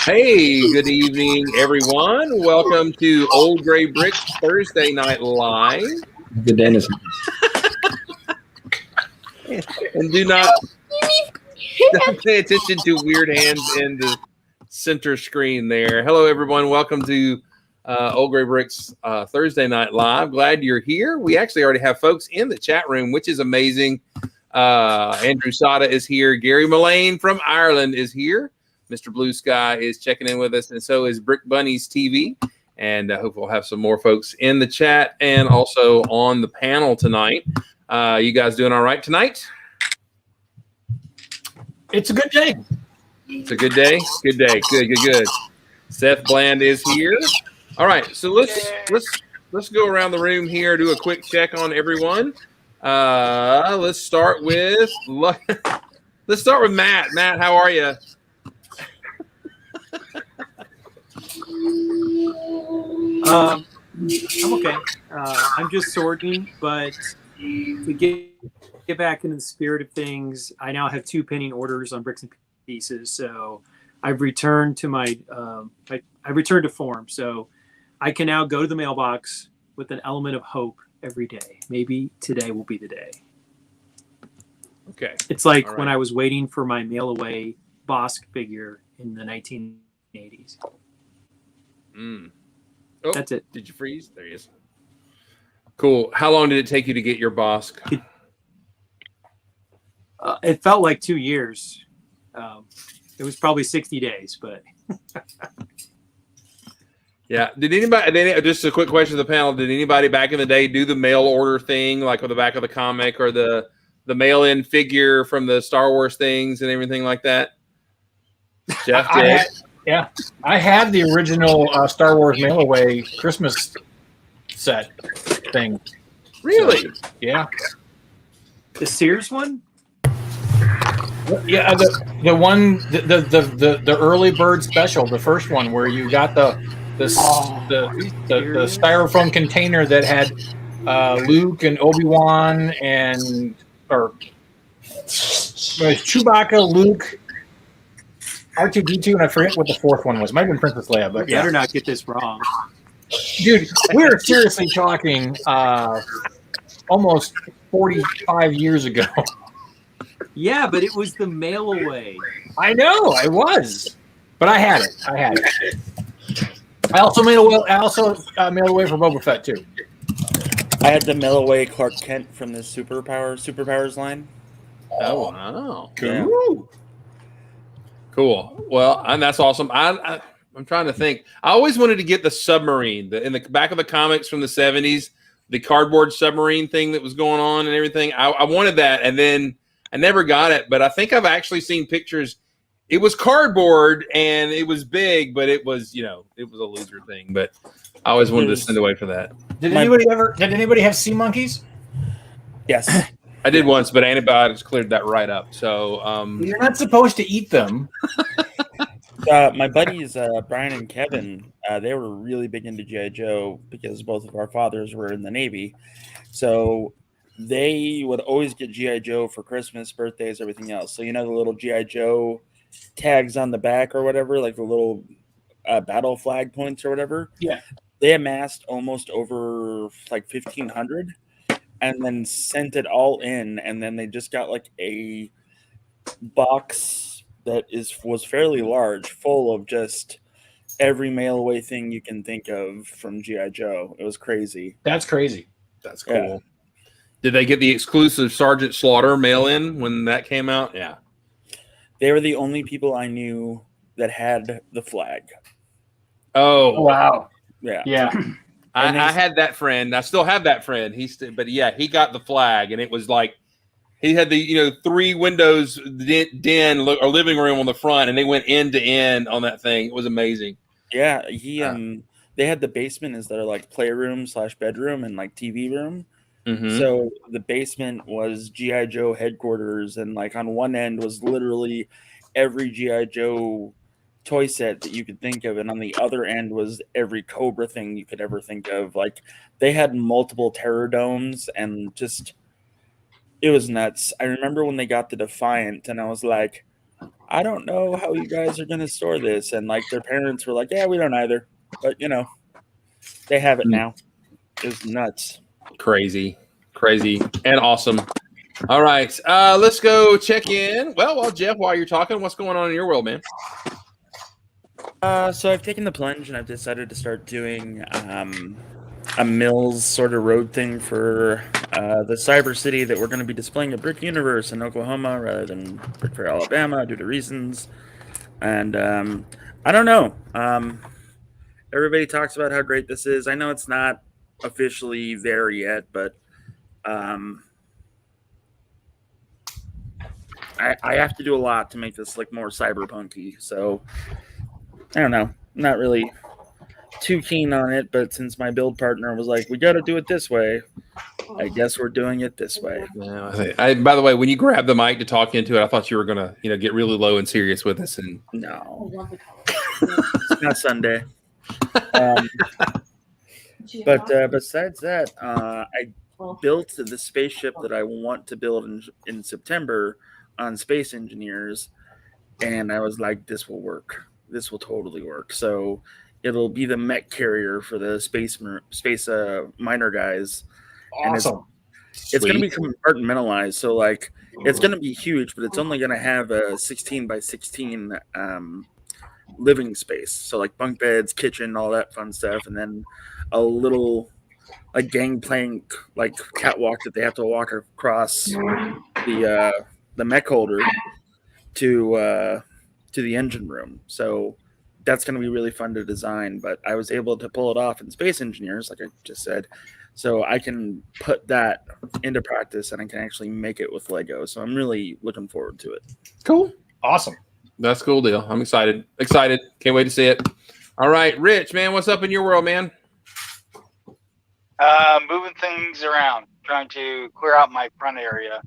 Hey, good evening, everyone. Welcome to Old Gray Bricks Thursday Night Live. Good Dennis. And do not pay attention to weird hands in the center screen there. Hello, everyone. Welcome to Old Gray Bricks Thursday Night Live. Glad you're here. We actually already have folks in the chat room, which is amazing. Andrew Sada is here. Gary Mullane from Ireland is here. Mr. Blue Sky is checking in with us, and so is Brick Bunnies TV. And I hope we'll have some more folks in the chat and also on the panel tonight. You guys doing all right tonight? It's a good day. It's a good day. Good day. Good. Seth Bland is here. All right, so let's go around the room here, do a quick check on everyone. Let's start with Matt. Matt, how are you? I'm okay. I'm just sorting, but to get back into the spirit of things, I now have 2 pending orders on Bricks and Pieces. So I've returned to my I've returned to form. So I can now go to the mailbox with an element of hope every day. Maybe today will be the day. Okay. It's like when I was waiting for my mail away Bosk figure in the 1980s. Oh, that's it. Did you freeze? There he is. Cool. How long did it take you to get your Bosk? It felt like 2 years. It was probably 60 days, but yeah. Did anybody? Just a quick question to the panel. Did anybody back in the day do the mail order thing, like on the back of the comic, or the mail-in figure from the Star Wars things and everything like that? Jeff did. I had the original Star Wars mail-away Christmas set thing. Really? So, yeah. The Sears one? Yeah, the one the early bird special, the first one where you got the styrofoam container that had Luke and Obi-Wan and Chewbacca, Luke, R2-D2, and I forget what the fourth one was. Might have been Princess Leia, but better not get this wrong. Dude, we're seriously talking almost 45 years ago. Yeah, but it was the mail away. I know, I was. But I had it. I also mailed away for Boba Fett too. I had to mail away Clark Kent from the Superpowers line. Oh wow. Cool. Yeah. Cool. Well, and that's awesome. I'm trying to think. I always wanted to get the submarine in the back of the comics from the 70s, the cardboard submarine thing that was going on and everything. I wanted that, and then I never got it. But I think I've actually seen pictures. It was cardboard and it was big, but it was a loser thing. But I always wanted to send away for that. Did anybody have sea monkeys? Yes. I did once, but antibiotics cleared that right up. So you're not supposed to eat them. My buddies Brian and Kevin, they were really big into G.I. Joe because both of our fathers were in the Navy. So they would always get G.I. Joe for Christmas, birthdays, everything else. So the little G.I. Joe tags on the back or whatever, like the little battle flag points or whatever. Yeah. They amassed almost over like 1,500. And then sent it all in, and then they just got like a box that was fairly large, full of just every mail away thing you can think of from G.I. Joe. It was crazy. That's crazy. That's cool. Yeah. Did they get the exclusive Sergeant Slaughter mail in when that came out? Yeah. They were the only people I knew that had the flag. Oh wow. Yeah. Yeah. I had that friend. I still have that friend. He got the flag, and it was like he had the 3 windows den or living room on the front, and they went end to end on that thing. It was amazing. Yeah, they had the basement as their like playroom / bedroom and like TV room. Mm-hmm. So the basement was G.I. Joe headquarters, and like on one end was literally every G.I. Joe toy set that you could think of, and on the other end was every Cobra thing you could ever think of. Like they had multiple terror domes, and just it was nuts. I remember when they got the Defiant, and I was like, I don't know how you guys are going to store this. And like their parents were like, yeah, we don't either. But, they have it now. It's nuts. Crazy and awesome. All right, let's go check in. Well, Jeff, while you're talking, what's going on in your world, man? So I've taken the plunge and I've decided to start doing a Mills sort of road thing for the Cyber City that we're going to be displaying at Brick Universe in Oklahoma rather than Brick Fair, Alabama, due to reasons. And I don't know. Everybody talks about how great this is. I know it's not officially there yet, but I have to do a lot to make this like more cyberpunky. So I don't know. I'm not really too keen on it, but since my build partner was like, we got to do it this way, I guess we're doing it this way. Yeah, by the way, when you grabbed the mic to talk into it, I thought you were gonna, get really low and serious with us. And no, it's not Sunday. But besides that, I built the spaceship that I want to build in September on Space Engineers, and I was like, this will work. This will totally work. So it'll be the mech carrier for the space miner guys. Awesome. And it's going to be compartmentalized. So like it's going to be huge, but it's only going to have a 16 by 16 living space. So like bunk beds, kitchen, all that fun stuff, and then a little like gangplank like catwalk that they have to walk across the mech holder to the engine room. So that's going to be really fun to design, but I was able to pull it off in Space Engineers, like I just said. So I can put that into practice and I can actually make it with Lego. So I'm really looking forward to it. Cool. Awesome. That's a cool deal. I'm excited. Can't wait to see it. All right, Rich, man, what's up in your world, man? Moving things around, trying to clear out my front area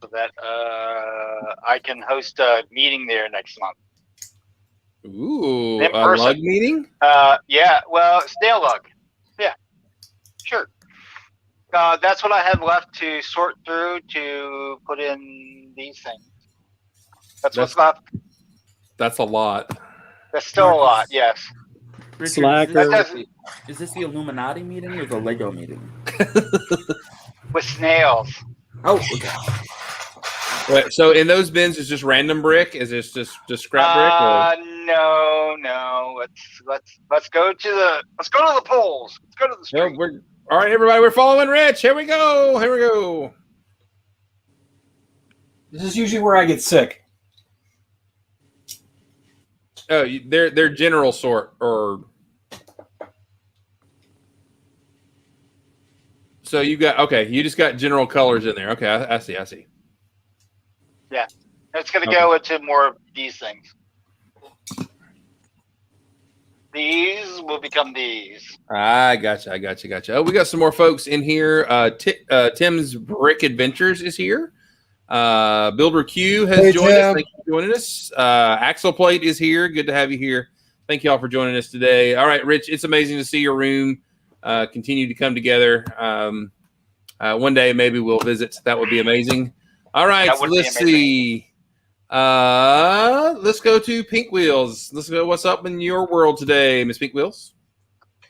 so that I can host a meeting there next month. Ooh, In a person. lug meeting? Yeah, well, snail lug. Yeah, sure. That's what I have left to sort through to put in these things. That's what's left. That's a lot. That's still a lot, yes. Richard, Slacker. is this the Illuminati meeting or the Lego meeting? With snails. Oh, okay. Wait, so in those bins is just random brick? Is this just scrap brick? No. Let's go to the polls. Let's go to the street. All right, everybody, we're following Rich. Here we go. This is usually where I get sick. Oh, they're general sort, or so you just got general colors in there. Okay, I see. Yeah, it's going to go into more of these things. These will become these. I gotcha. Oh, we got some more folks in here. Tim's Brick Adventures is here. Builder Q has joined us. Thank you for joining us. Axle Plate is here. Good to have you here. Thank you all for joining us today. All right, Rich, it's amazing to see your room continue to come together. One day maybe we'll visit. That would be amazing. All right, so let's see. Let's go to Pink Wheels. Let's go. What's up in your world today, Miss Pink Wheels?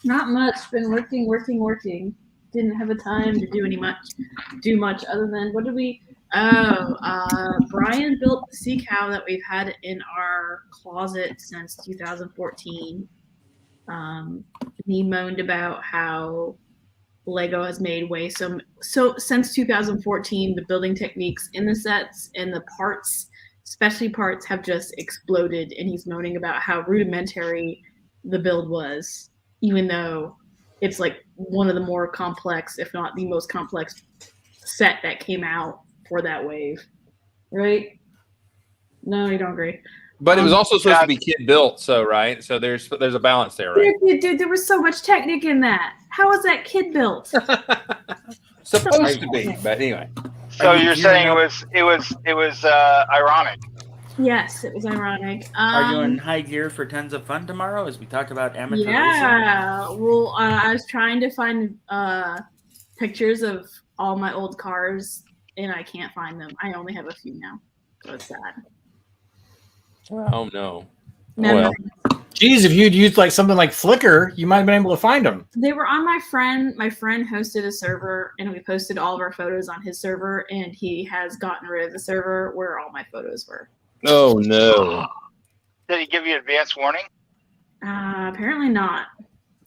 Not much. Been working. Didn't have a time to do much other than what did we? Brian built the sea cow that we've had in our closet since 2014. He moaned about how Lego has made so since 2014, the building techniques in the sets and the parts, especially parts, have just exploded, and he's moaning about how rudimentary the build was, even though it's like one of the more complex, if not the most complex set that came out for that wave. Right? No, you don't agree. But it was also supposed to be kid built, so right? So there's a balance there, right? Dude, there was so much technique in that. How was that kid built? Supposed to be, but anyway. So you're saying it was ironic. Yes, it was ironic. Are you in high gear for tons of fun tomorrow as we talk about amateur racing? Yeah. Well, I was trying to find pictures of all my old cars, and I can't find them. I only have a few now, so it's sad. Oh no. Memories. Geez, if you'd used like something like Flickr, you might have been able to find them. They were on my friend. My friend hosted a server, and we posted all of our photos on his server. And he has gotten rid of the server where all my photos were. Oh no. Did he give you advance warning? Apparently not.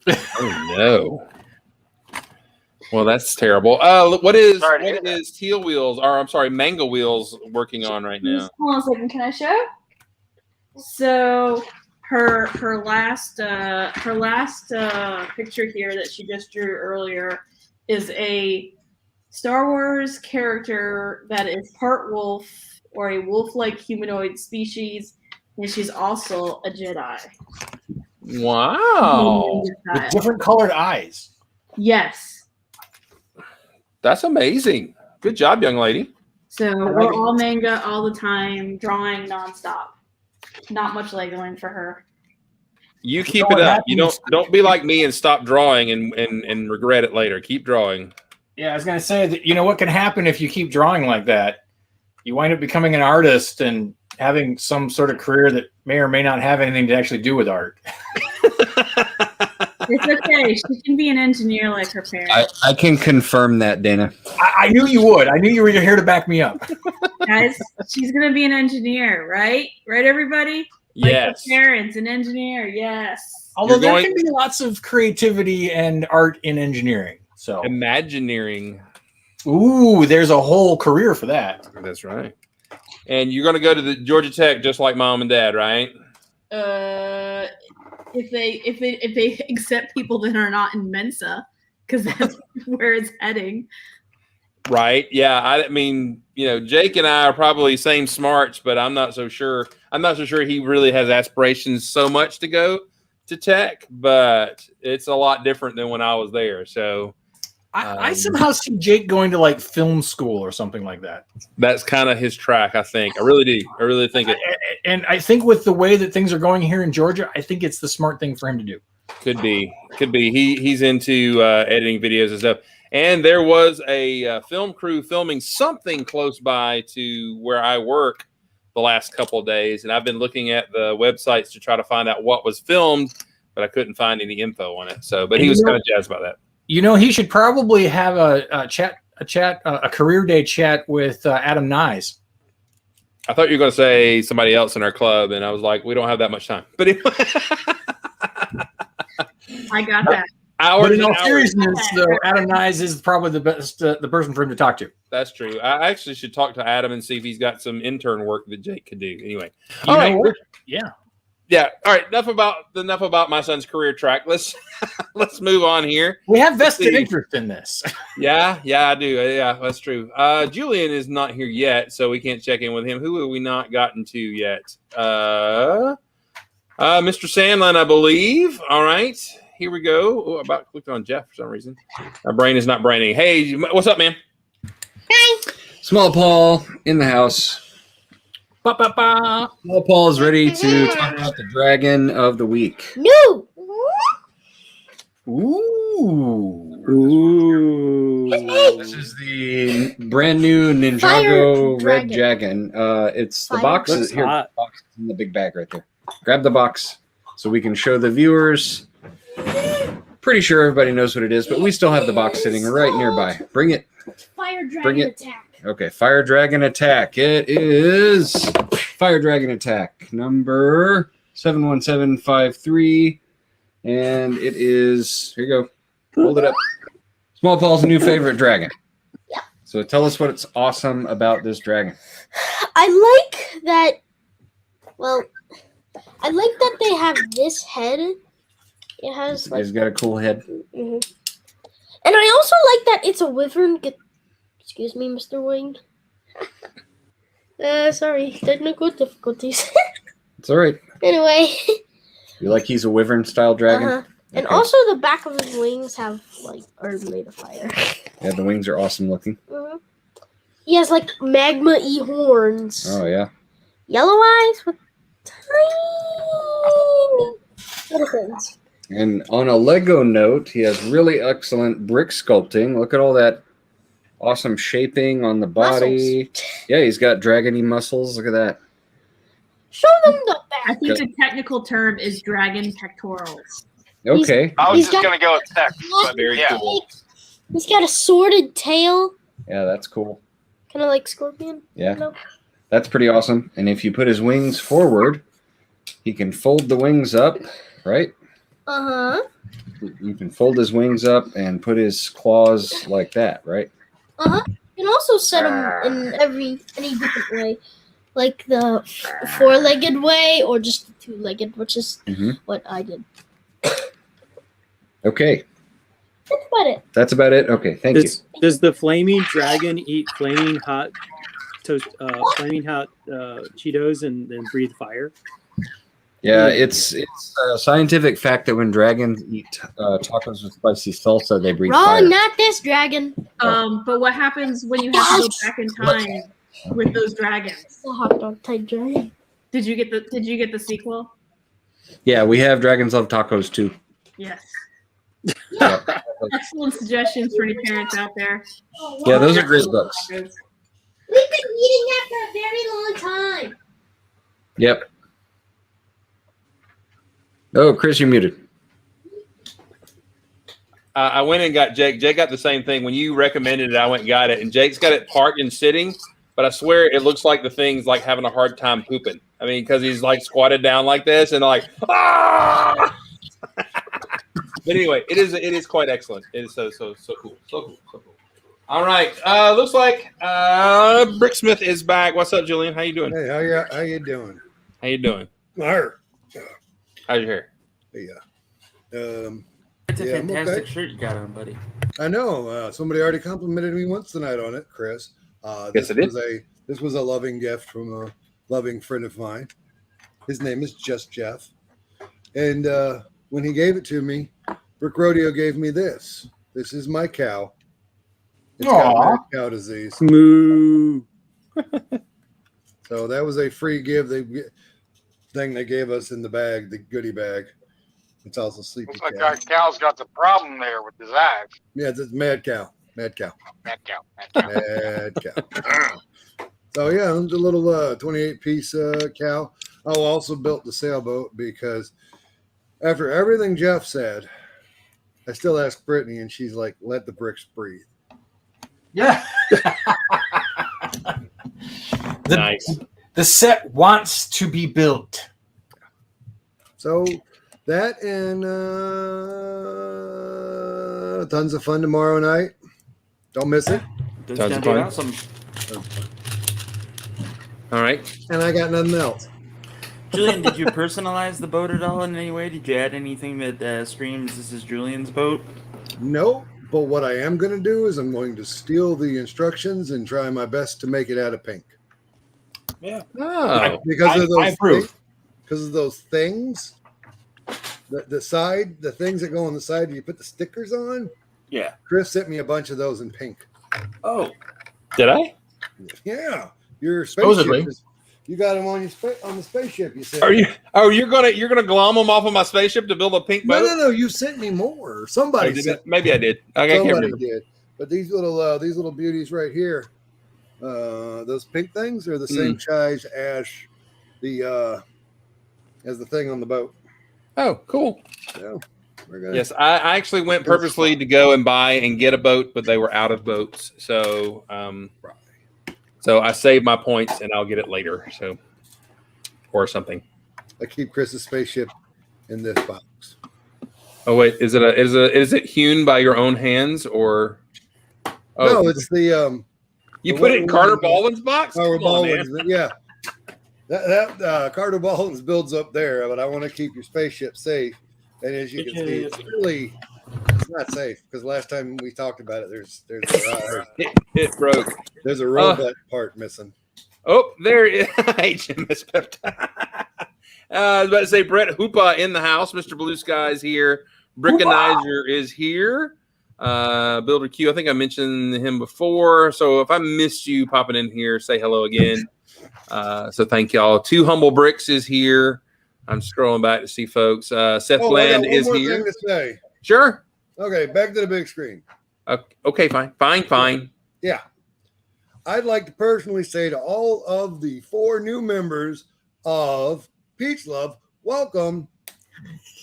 Oh no. Well, that's terrible. What is Sorry to hear that. Teal Wheels, or I'm sorry, Mango Wheels working on right now? Hold on a second. Can I show? So her last picture here that she just drew earlier is a Star Wars character that is part wolf or a wolf-like humanoid species, and she's also a Jedi. Wow. With different colored eyes. Yes. That's amazing. Good job, young lady. So like we're it. all manga all the time, drawing nonstop. Not much Legoing for her. You keep know it what up. You happens? don't be like me and stop drawing and regret it later. Keep drawing. Yeah, I was gonna say that. You know what can happen if you keep drawing like that? You wind up becoming an artist and having some sort of career that may or may not have anything to actually do with art. It's okay. She can be an engineer like her parents. I can confirm that, Dana. I knew you would. I knew you were here to back me up. Guys, she's gonna be an engineer, right? Right, everybody? Like Yes. her parents, an engineer, yes. Although You're there going- can be lots of creativity and art in engineering. So, Imagineering. ooh, there's a whole career for that. That's right. And you're going to go to the Georgia Tech just like mom and dad, right? If they accept people that are not in Mensa, because that's where it's heading. Right. Yeah. I mean, Jake and I are probably same smarts, but I'm not so sure. I'm not so sure he really has aspirations so much to go to tech, but it's a lot different than when I was there. So I somehow see Jake going to like film school or something like that. that's kind of his track, I think. I really do. I really think it And I think with the way that things are going here in Georgia, I think it's the smart thing for him to do. could be. He's into editing videos and stuff. And there was a film crew filming something close by to where I work the last couple of days. And I've been looking at the websites to try to find out what was filmed, but I couldn't find any info on it. So, but And he was you know- kind of jazzed about that. You know, he should probably have a career day chat with Adam Nyes. I thought you were going to say somebody else in our club, and I was like, we don't have that much time. But anyway, I got that. hours But in and all hours. seriousness, though, Adam Nyes is probably the best, the person for him to talk to. That's true. I actually should talk to Adam and see if he's got some intern work that Jake could do. Anyway, You all know right. what? Yeah. Yeah. All right. Enough about my son's career track. Let's move on here. We have vested see. interest in this. Yeah, I do. Yeah, that's true. Julian is not here yet, so we can't check in with him. Who have we not gotten to yet? Mr. Sandlin, I believe. All right. Here we go. Oh, I about clicked on Jeff for some reason. My brain is not braining. Hey, what's up, man? Small Paul in the house. Ba, ba, ba. Small Paul is ready to talk about the dragon of the week. No. Ooh. Ooh. This is the brand new Ninjago Fire Red dragon. Dragon. It's the Fire box. Looks Here, hot. the box is in the big bag right there. Grab the box so we can show the viewers. Pretty sure everybody knows what it is, but we still have the box sitting right nearby. Bring it. Fire dragon Bring it. attack. Okay, Fire Dragon Attack. It is Fire Dragon Attack number 71753. And it is, here you go. Hold it up. Small Paul's new favorite dragon. Yeah. So tell us what's awesome about this dragon. I like that. Well, I like that they have this head. It has like, He's got a cool head. and I also like that it's a wyvern. Excuse me, Mr. Wing. Sorry, technical difficulties. It's all right. Anyway, You like he's a wyvern style dragon? and Okay. also the back of his wings are made of fire. Yeah, the wings are awesome looking. He has like magma-y horns. Oh, yeah. Yellow eyes with tiny little things. And on a Lego note, he has really excellent brick sculpting. Look at all that awesome shaping on the body. Yeah, he's got dragony muscles. Look at that. Show them the I back. think the technical term is dragon pectorals. Okay. I was He's just got- gonna go with text, but Very yeah. cool. He's got a sworded tail, Yeah, that's cool. kind of like Scorpion. Yeah. No. That's pretty awesome. And if you put his wings forward, he can fold the wings up, right? Uh-huh. You can fold his wings up and put his claws like that, right? Uh-huh. You can also set them in any different way. Like the four-legged way or just the two-legged, which is Mhm. what I did. Okay. That's about it. That's about it. Okay, thank you. Does the flaming dragon eat flaming hot Cheetos and then breathe fire? Yeah, it's a scientific fact that when dragons eat tacos with spicy salsa, they breathe Wrong, fire. not this dragon. But what happens when you have to go back in time with those dragons? The hot dog type dragon. Did you get the sequel? Yeah, we have Dragons Love Tacos too. Yes. Yeah, Excellent suggestions for any parents out there. yeah, those are great books. We've been eating that for a very long time. Yep. Oh, Chris, you're muted. I went and got Jake. Jake got the same thing. When you recommended it, I went and got it. And Jake's got it parked and sitting, but I swear it looks like the thing's like having a hard time pooping. I mean, because he's like squatted down like this and like, ah! But anyway, it is quite excellent. It is so cool. So cool. All right. Looks like Bricksmith is back. What's up, Julian? How you doing? Hey, how you doing? How you doing? Arr. How's your hair? Yeah. It's a Yeah, I'm fantastic okay. shirt you got on, buddy. I know. Somebody already complimented me once tonight on it, Chris. Yes, I did. This was a loving gift from a loving friend of mine. His name is Just Jeff. And when he gave it to me, Brick Rodeo gave me this. This is my cow. It's got Aw. mad cow disease. Moo. So that was a free give thing they gave us in the bag, the goodie bag. It's also sleepy Looks like cow. our cow's got the problem there with his eyes. Yeah, it's mad cow. Mad cow. That cow. That cow. Mad cow. So yeah, it's a little 28-piece cow. I also built the sailboat because after everything Jeff said, I still asked Brittany, and she's like, "Let the bricks breathe." Yeah. Nice. The set wants to be built. So that and tons of fun tomorrow night. Don't miss it. That's Sounds gonna be fun. awesome. All right. And I got nothing else. Julian, did you personalize the boat at all in any way? Did you add anything that screams "This is Julian's boat"? No, but what I am going to do is I'm going to steal the instructions and try my best to make it out of pink. Oh. Because of those I approve. because of those things. The things that go on the side, you put the stickers on. Yeah. Chris sent me a bunch of those in pink. Oh, Did I? Yeah, your Supposedly. spaceship. You got them on on the spaceship. You said. Are you? Oh, you're gonna glom them off of my spaceship to build a pink No, boat? no, no. You sent me more. Oh, Somebody did sent. I? Maybe I did. I can't Somebody remember. did. But these little beauties right here, those pink things are the same size as the thing on the boat. Oh, cool. So we're gonna. Yes, I actually went purposely to go and buy and get a boat, but they were out of boats. So, so I saved my points and I'll get it later. So, or something. I keep Chris's spaceship in this box. Oh wait, is it hewn by your own hands or? Oh, No, it's the you put it in Carter Baldwin's box. Our Come on, man. Baldwin's, yeah. That Carter Baldwin's builds up there, but I want to keep your spaceship safe. And as you can see, it's not safe because last time we talked about it, there's It broke. a robot part missing. Oh, there it is. HMS Peptide. I was about to say Brett Hoopa in the house. Mr. Blue Sky is here. Brickanizer is here. Builder Q, I think I mentioned him before. So if I missed you popping in here, say hello again. So thank y'all. Two Humble Bricks is here. I'm scrolling back to see folks. Seth I got Bland one is more here. thing to say. Sure. Okay, back to the big screen. Okay, fine. Yeah. I'd like to personally say to all of the 4 new members of Peach Love. Welcome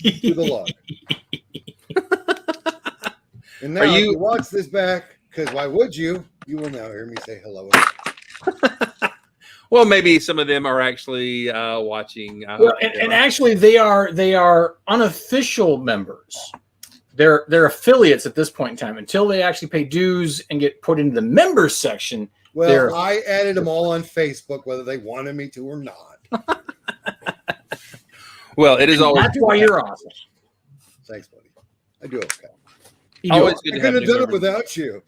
to the log. And now, if you watch this back, because why would you? You will now hear me say hello. Well, maybe some of them are actually watching. Well, and actually, they are unofficial members. They're affiliates at this point in time until they actually pay dues and get put into the members section. Well, I added them all on Facebook, whether they wanted me to or not. Well, it is always. That's why you're awesome. Thanks, buddy. I do okay. Always I could have done it without you.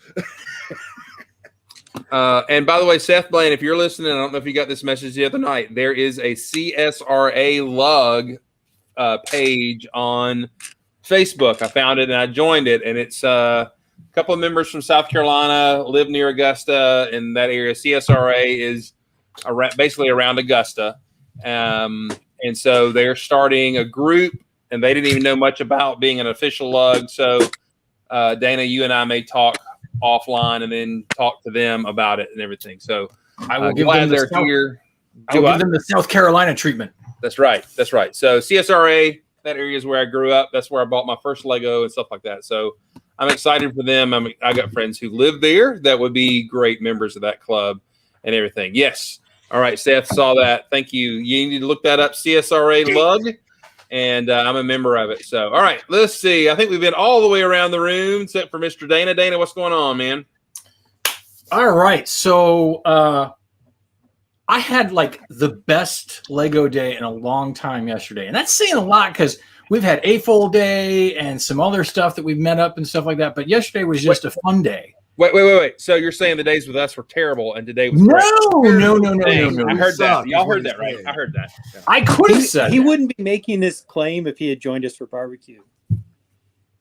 And by the way, Seth Blaine, if you're listening, I don't know if you got this message the other night. There is a CSRA lug page on Facebook. I found it and I joined it, and it's a couple of members from South Carolina live near Augusta in that area. CSRA is basically around Augusta, and so they're starting a group, and they didn't even know much about being an official lug. So, Dana, you and I may talk offline and then talk to them about it and everything. So I will give them they're here. I will give them the South Carolina treatment. That's right. That's right. So CSRA, that area is where I grew up. That's where I bought my first Lego and stuff like that. So I'm excited for them. I got friends who live there that would be great members of that club and everything. Yes. All right. Seth saw that. Thank you. You need to look that up. CSRA Lug. And I'm a member of it. So, all right, let's see. I think we've been all the way around the room except for Mr. Dana. Dana, what's going on, man? All right. So I had like the best Lego day in a long time yesterday. And that's saying a lot because we've had AFOL day and some other stuff that we've met up and stuff like that. But yesterday was just a fun day. Wait. So you're saying the days with us were terrible and today was No. I heard that. Y'all heard that, right? I heard that. Yeah. I could have said he wouldn't be making this claim if he had joined us for barbecue.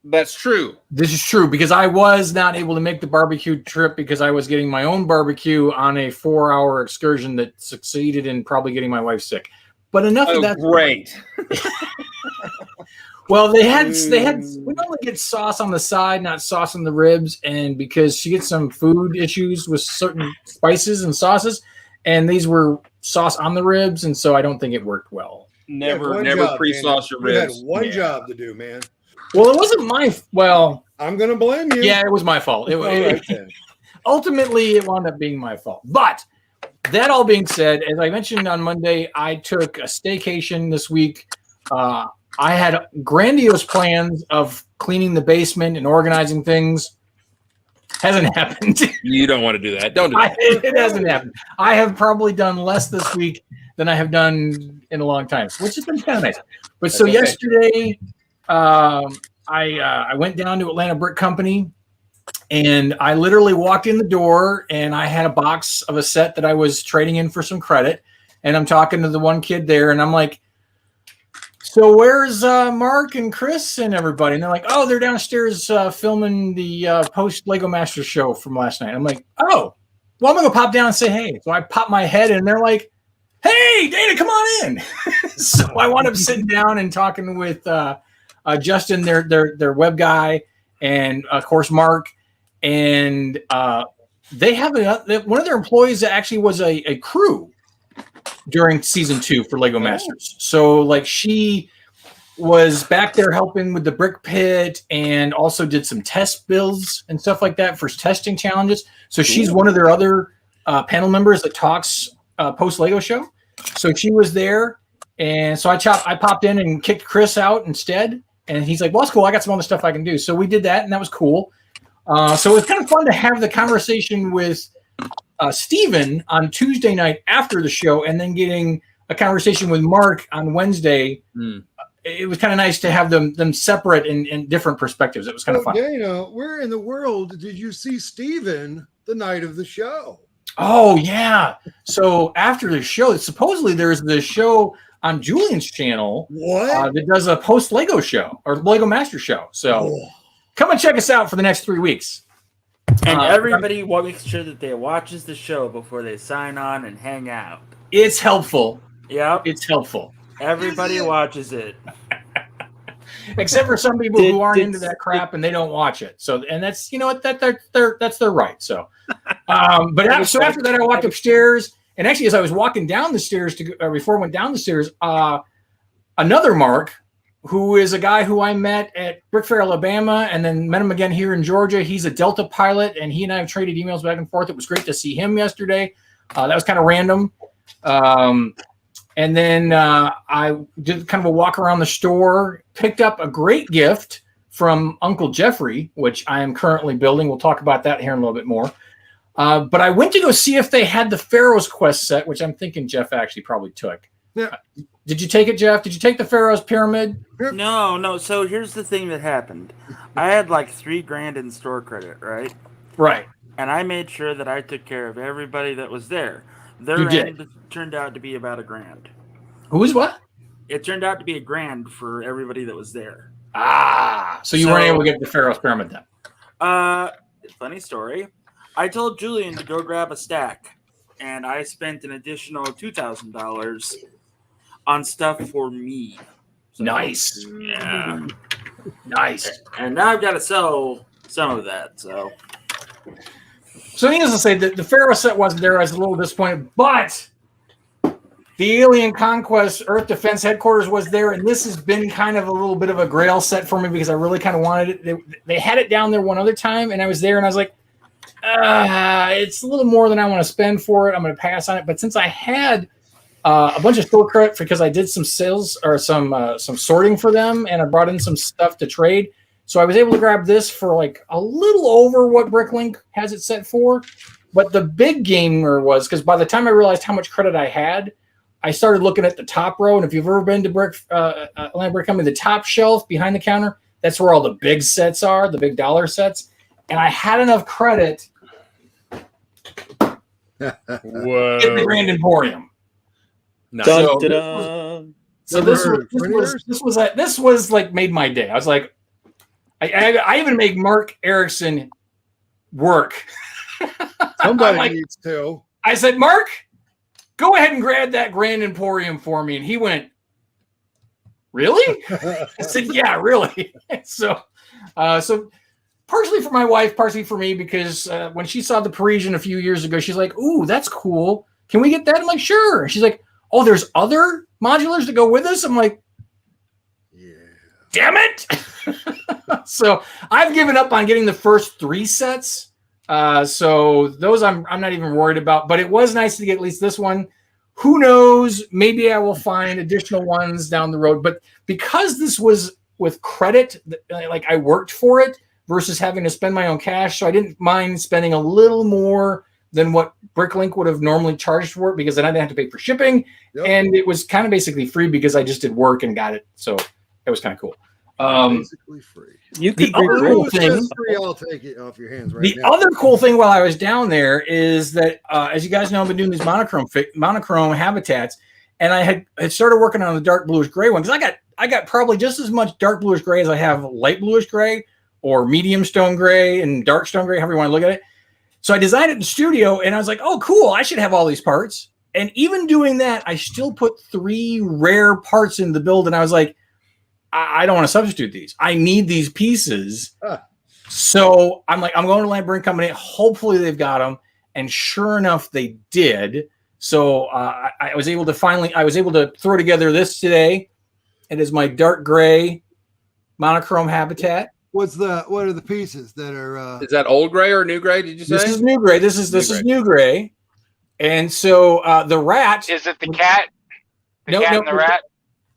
That's true. This is true because I was not able to make the barbecue trip because I was getting my own barbecue on a 4-hour excursion that succeeded in probably getting my wife sick. But enough of that. Great. Well, we normally get sauce on the side, not sauce on the ribs. And because she gets some food issues with certain spices and sauces, and these were sauce on the ribs. And so I don't think it worked well. Never pre-sauce your ribs. You had one job to do, man. Well, it wasn't I'm going to blame you. Yeah, it was my fault. Ultimately, it wound up being my fault. But that all being said, as I mentioned on Monday, I took a staycation this week. I had grandiose plans of cleaning the basement and organizing things. Hasn't happened. You don't want to do that. Don't do that. It hasn't happened. I have probably done less this week than I have done in a long time, which has been kind of nice. But so yesterday, I went down to Atlanta Brick Company, and I literally walked in the door, and I had a box of a set that I was trading in for some credit. And I'm talking to the one kid there, and I'm like, so where's Mark and Chris and everybody? And they're like, oh, they're downstairs filming the post Lego Masters show from last night. I'm like, oh, well, I'm going to pop down and say, hey. So I pop my head in, and they're like, hey, Dana, come on in. So I wound up sitting down and talking with Justin, their web guy, and, of course, Mark. And they have one of their employees that actually was a crew during season 2 for Lego Masters. So like she was back there helping with the brick pit and also did some test builds and stuff like that for testing challenges. So she's one of their other panel members that talks post Lego show. So she was there. And so I popped in and kicked Chris out instead. And he's like, well, that's cool. I got some other stuff I can do. So we did that, and that was cool. So it was kind of fun to have the conversation with Steven on Tuesday night after the show, and then getting a conversation with Mark on Wednesday. It was kind of nice to have them separate in different perspectives. It was kind of fun. Dana, where in the world did you see Steven the night of the show? Oh, yeah. So after the show, supposedly there's the show on Julian's channel that does a post Lego show or Lego Master show. So come and check us out for the next 3 weeks. And everybody makes sure that they watches the show before they sign on and hang out. It's helpful. Yep. It's helpful. Everybody watches it. Except for some people who aren't into that crap and they don't watch it. So, and that's, that's their right. So, but so after that, I walked upstairs And actually, as I was walking down the stairs before I went down the stairs, another Mark, who is a guy who I met at Brick Fair, Alabama, and then met him again here in Georgia. He's a Delta pilot, and he and I have traded emails back and forth. It was great to see him yesterday. That was kind of random. And then I did kind of a walk around the store, picked up a great gift from Uncle Jeffrey, which I am currently building. We'll talk about that here in a little bit more. But I went to go see if they had the Pharaoh's Quest set, which I'm thinking Jeff actually probably took. Yeah. Did you take it, Jeff? Did you take the Pharaoh's Pyramid? No. So here's the thing that happened. I had like $3,000 in store credit, right? Right. And I made sure that I took care of everybody that was there. Their You did. end turned out to be about $1,000. Who was what? It turned out to be $1,000 for everybody that was there. So you weren't able to get the Pharaoh's Pyramid then? Funny story. I told Julian to go grab a stack, and I spent an additional $2,000 on stuff for me. So, Nice. Yeah. Nice. And now I've got to sell some of that. So needless to say, the Pharaoh set wasn't there. I was a little disappointed, but the Alien Conquest Earth Defense Headquarters was there, and this has been kind of a little bit of a grail set for me because I really kind of wanted it. They had it down there one other time, and I was there, and I was like, it's a little more than I want to spend for it. I'm going to pass on it. But since I had a bunch of store credit because I did some sales or some sorting for them, and I brought in some stuff to trade, so I was able to grab this for like a little over what Bricklink has it set for. But the big gamer was because by the time I realized how much credit I had, I started looking at the top row. And if you've ever been to Land Brick Company, the top shelf behind the counter, that's where all the big sets are, the big dollar sets. And I had enough credit Whoa. in the Grand Emporium. Nice. So this was like made my day. I was like, I even made Mark Erickson work. Somebody needs to. I said, Mark, go ahead and grab that Grand Emporium for me. And he went, really? I said, yeah, really. So partially for my wife, partially for me, because when she saw the Parisian a few years ago, she's like, ooh, that's cool. Can we get that? I'm like, sure. And she's like, oh, there's other modulars to go with us? I'm like, Yeah. damn it. So I've given up on getting the first 3 sets. So those I'm not even worried about, but it was nice to get at least this one. Who knows? Maybe I will find additional ones down the road, but because this was with credit, like I worked for it versus having to spend my own cash. So I didn't mind spending a little more than what Bricklink would have normally charged for it because then I didn't have to pay for shipping. Yep. And it was kind of basically free because I just did work and got it. So it was kind of cool. Basically free. You The could other bring cool If thing- it's free, I'll take it off your hands right The now. other cool thing while I was down there is that, as you guys know, I've been doing these monochrome habitats, and I had started working on the dark bluish gray one because I got probably just as much dark bluish gray as I have light bluish gray or medium stone gray and dark stone gray, however you want to look at it. So I designed it in the studio, and I was like, oh, cool, I should have all these parts. And even doing that, I still put 3 rare parts in the build, and I was like, I don't want to substitute these. I need these pieces. So I'm like, I'm going to Land Brick Company. Hopefully they've got them. And sure enough, they did. So I was able to throw together this today. It is my dark gray monochrome habitat. What are the pieces that are? Is that old gray or new gray? Did you say? This is new gray. This is new gray. And so the rat. Is it the cat? The cat and the rat?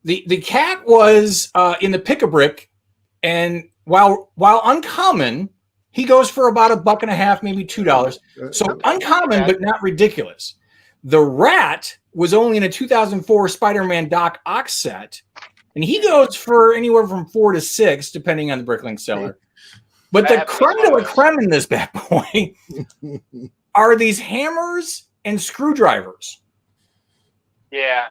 The cat was in the Pick-a-Brick, and while uncommon, he goes for about $1.50, maybe $2. So uncommon, but not ridiculous. The rat was only in a 2004 Spider-Man Doc Ock set, and he goes for anywhere from $4 to $6, depending on the Bricklink seller. But the creme de la creme in this bad boy are these hammers and screwdrivers. Yeah.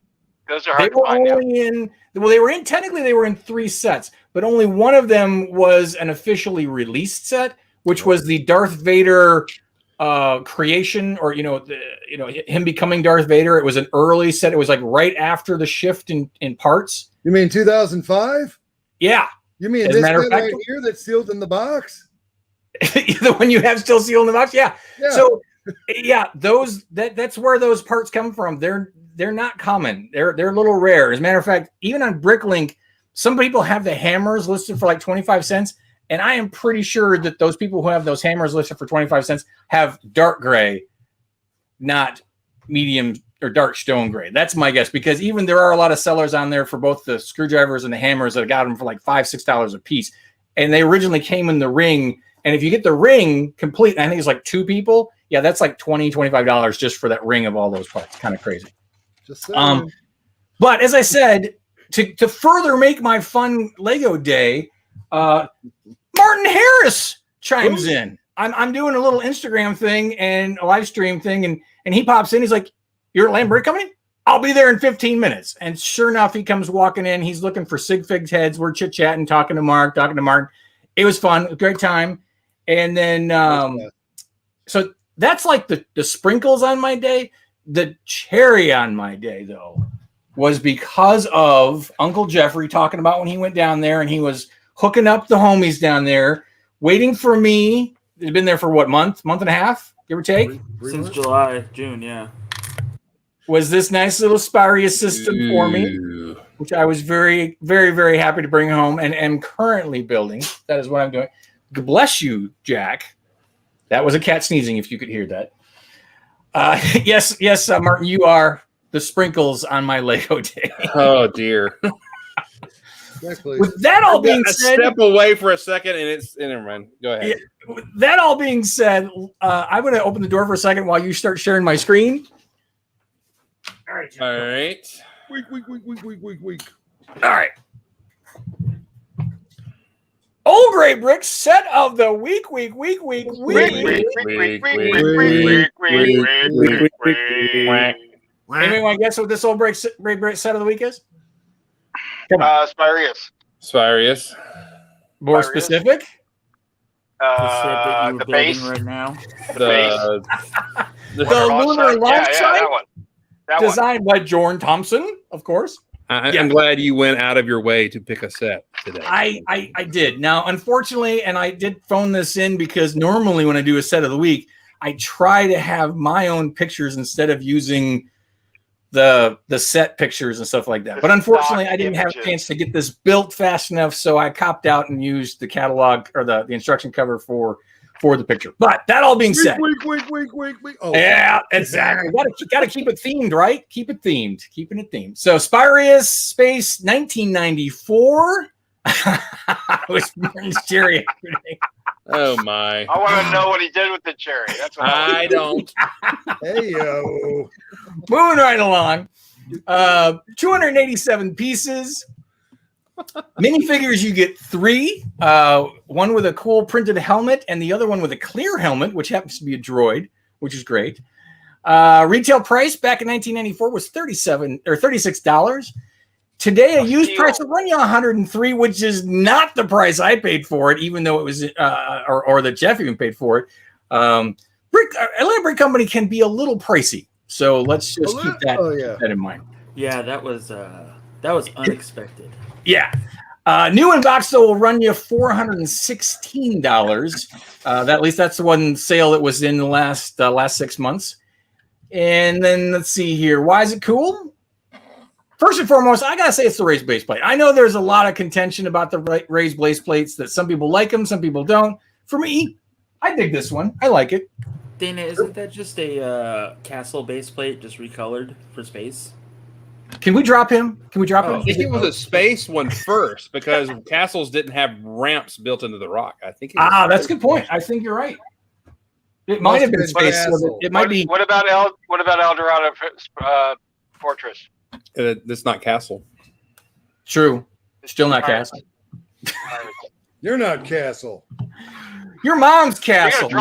Those are They hard to were find out. only technically they were in 3 sets, but only one of them was an officially released set, which was the Darth Vader creation, or him becoming Darth Vader. It was an early set. It was like right after the shift in parts. You mean 2005? Yeah. You mean As a this matter of set right fact- here that's sealed in the box? The one you have still sealed in the box. Yeah. Yeah. So Yeah, that's where those parts come from. They're not common. They're a little rare. As a matter of fact, even on Bricklink, some people have the hammers listed for like 25 cents. And I am pretty sure that those people who have those hammers listed for 25 cents have dark gray, not medium or dark stone gray. That's my guess, because even there are a lot of sellers on there for both the screwdrivers and the hammers that got them for like $5, $6 a piece. And they originally came in the ring. And if you get the ring complete, I think it's like 2 people. Yeah, that's like $20, $25 just for that ring of all those parts. Kind of crazy. Just saying. But as I said, to further make my fun Lego day, Martin Harris chimes in. I'm doing a little Instagram thing and a live stream thing, and he pops in. He's like, "You're at Land Brick Company? I'll be there in 15 minutes." And sure enough, he comes walking in. He's looking for Sig Figs heads. We're chit chatting, talking to Mark. It was fun, a great time. And then, so that's like the sprinkles on my day. The cherry on my day, though, was because of Uncle Jeffrey talking about when he went down there and he was hooking up the homies down there, waiting for me. They've been there for what, month and a half, give or take? Since July, June, yeah. Was this nice little Spyrius system for me, which I was very, very, very happy to bring home and am currently building. That is what I'm doing. Bless you, Jack. That was a cat sneezing, if you could hear that. Yes, Martin, you are the sprinkles on my Lego day. Oh, dear. With that all being said, step away for a second, and never mind. Go ahead. Yeah, with that all being said, I'm going to open the door for a second while you start sharing my screen. All right. All right. Weak. All right. Old Gray Bricks set of the week. Anybody want to guess what this Old Gray Brick set of the week is? Spyrius. More specific? The base right now. The lunar launch site, that one. designed by Jorn Thompson, of course. I'm glad you went out of your way to pick a set today. I did. Now, unfortunately, and I did phone this in because normally when I do a set of the week, I try to have my own pictures instead of using the set pictures and stuff like that. But unfortunately, I didn't have a chance to get this built fast enough, so I copped out and used the catalog or the instruction cover for the picture. But that all being said, Oh, yeah, exactly. Got to keep it themed, right? Keep it themed. Keeping it themed. So Spyrius Space 1994. I was Martin's cherry yesterday. Oh my! I want to know what he did with the cherry. That's what I don't. Hey yo. Moving right along. 287 pieces. Minifigures, you get 3. One with a cool printed helmet, and the other one with a clear helmet, which happens to be a droid, which is great. Retail price back in 1994 was $36. Today, a used price will run you $103, which is not the price I paid for it, even though it was, or that Jeff even paid for it. Atlanta Brick Company can be a little pricey, so let's just keep that in mind. Yeah, that was unexpected. Yeah. New in box though will run you $416. At least that's the one sale that was in the last 6 months. And then let's see here. Why is it cool? First and foremost, I gotta say it's the raised base plate. I know there's a lot of contention about the raised base plates, that some people like them, some people don't. For me, I dig this one. I like it. Dana, isn't that just a castle base plate just recolored for space? Can we drop him? Him? I think it was a space one first because castles didn't have ramps built into the rock. I think. That's a good point. I think you're right. It might have been space. So it might be. What about El Dorado Fortress? It's not castle. True. Still not castle. You're not castle. Your mom's castle. The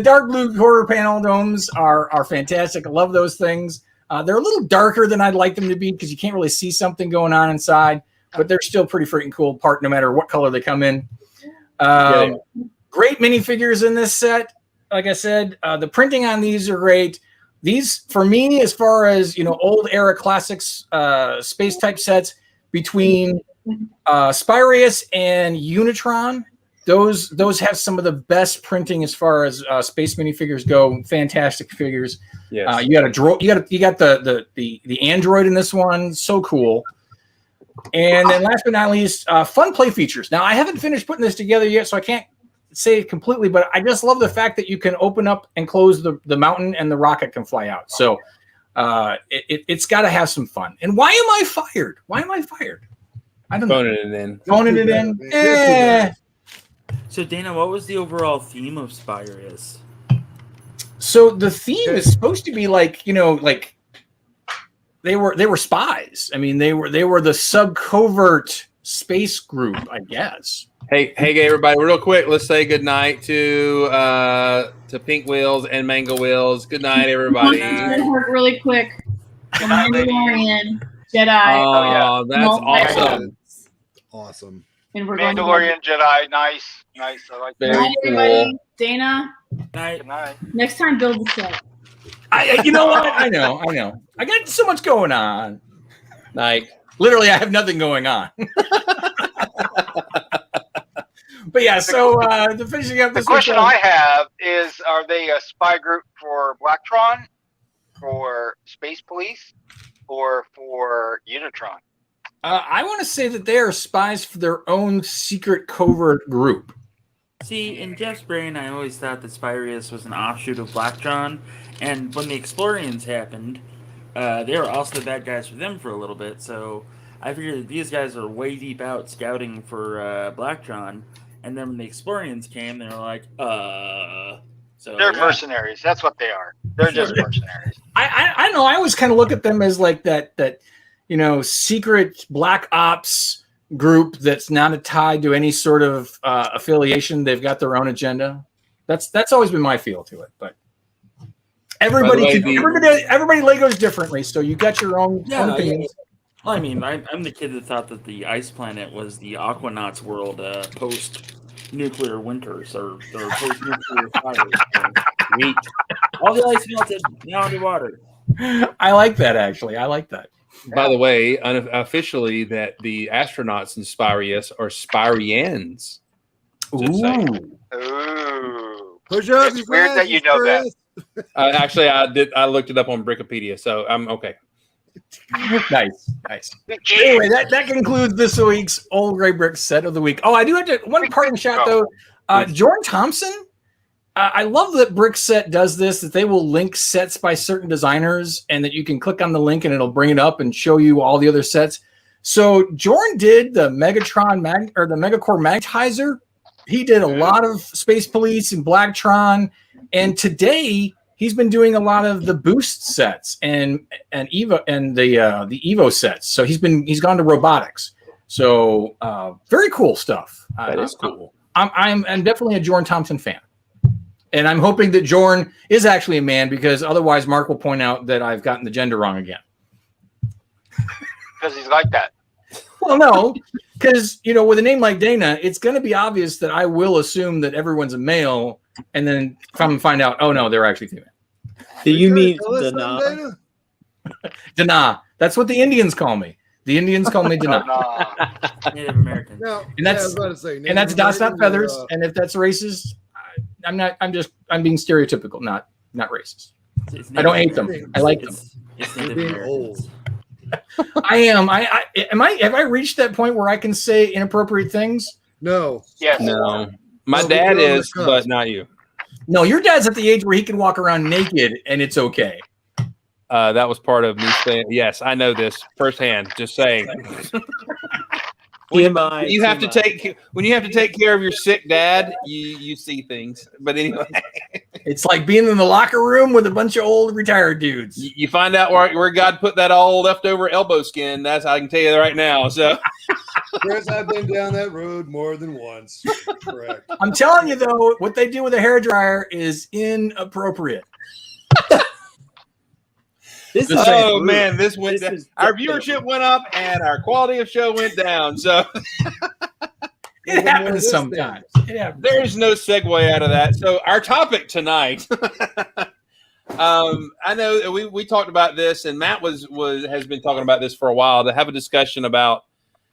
dark blue quarter panel domes are fantastic. I love those things. They're a little darker than I'd like them to be because you can't really see something going on inside, but they're still pretty freaking cool part no matter what color they come in. Great minifigures in this set. Like I said, the printing on these are great. These, for me, as far as old era classics, space type sets between Spyrius and Unitron, those have some of the best printing as far as space minifigures go. Fantastic figures. Yes. You got you got the android in this one. So cool. And then last but not least, fun play features. Now I haven't finished putting this together yet, so I can't say it completely, but I just love the fact that you can open up and close the mountain and the rocket can fly out. So it's got to have some fun. And why am I fired? Why am I fired? I don't know. Phoning it in. Phoning it in. Eh. So Dana, what was the overall theme of Spyrius? So the theme is supposed to be like, like they were spies. I mean, they were the sub-covert space group, I guess. Hey, everybody! Real quick, let's say good night to Pink Wheels and Mango Wheels. Good night, everybody. It's gonna work really quick. The Mandalorian, Jedi. Oh, that's awesome! Awesome. And we're going Mandalorian Jedi, nice. I like Good that. night, everybody. Dana, Good night. next time build the set. You know what? I know. I got so much going on. Night. Literally, I have nothing going on. But yeah, so the finishing up The this question week, I have is: are they a spy group for Blacktron, for Space Police, or for Unitron? I want to say that they are spies for their own secret covert group. See, in Jeff's brain, I always thought that Spyrius was an offshoot of Blacktron, and when the Explorians happened, they were also the bad guys for them for a little bit, so I figured that these guys are way deep out scouting for Blacktron, and then when the Explorians came, they were like, So They're mercenaries. That's what they are. They're just mercenaries. I know. I always kind of look at them as like that secret black ops group that's not tied to any sort of affiliation. They've got their own agenda. That's always been my feel to it. But everybody Legos differently, so you got your own opinions. Well, I mean, I'm the kid that thought that the ice planet was the Aquanauts world post-nuclear winters or post-nuclear fires. Sweet. All the ice melted, now underwater. I like that, actually. I like that. By the way, unofficially, that the astronauts in Spyrius are Spyrians. Ooh. Ooh. Push up. It's weird that you know that. Actually, I looked it up on Brickopedia, so I'm okay. Nice. Anyway, that concludes this week's Old Gray Brick set of the week. Oh, I do have to one parting shot though. Jordan Thompson. I love that Brickset does this, that they will link sets by certain designers and that you can click on the link and it'll bring it up and show you all the other sets. So Jordan did the Megatron the Megacore Magnetizer. He did a lot of Space Police and Blacktron, and today he's been doing a lot of the Boost sets and Evo and the Evo sets. So he's gone to robotics. So very cool stuff. That is cool. I'm definitely a Jordan Thompson fan. And I'm hoping that Jordan is actually a man, because otherwise Mark will point out that I've gotten the gender wrong again. Because he's like that. Well, no, because, with a name like Dana, it's going to be obvious that I will assume that everyone's a male and then come and find out, oh, no, they're actually female. Do you mean Dana? Dana. That's what the Indians call me. The Indians call me Dana. Native American. No, And that's- I was about to say, And that's Dots Not Native Feathers. American, And if that's racist, I'm being stereotypical, not racist. I don't hate them. I like them. It's You're Native being Americans. I am. Have I reached that point where I can say inappropriate things? No. Yes. No, my No, dad we're on the is, cusp. but not you. No, your dad's at the age where he can walk around naked and it's okay. That was part of me saying, yes, I know this firsthand. Just saying. TMI? You have to when you have to take care of your sick dad, you see things. But anyway, It's like being in the locker room with a bunch of old retired dudes. you find out where God put that all leftover elbow skin. That's I can tell you right now. So Chris, I've been down that road more than once. Correct. I'm telling you though, what they do with a hairdryer is inappropriate. This is oh brutal. man, this went This down. is Our difficult. viewership went up and our quality of show went down. So It happens sometimes. It happens. there's no segue out of that. So our topic tonight. I know that we talked about this, and Matt has been talking about this for a while, to have a discussion about.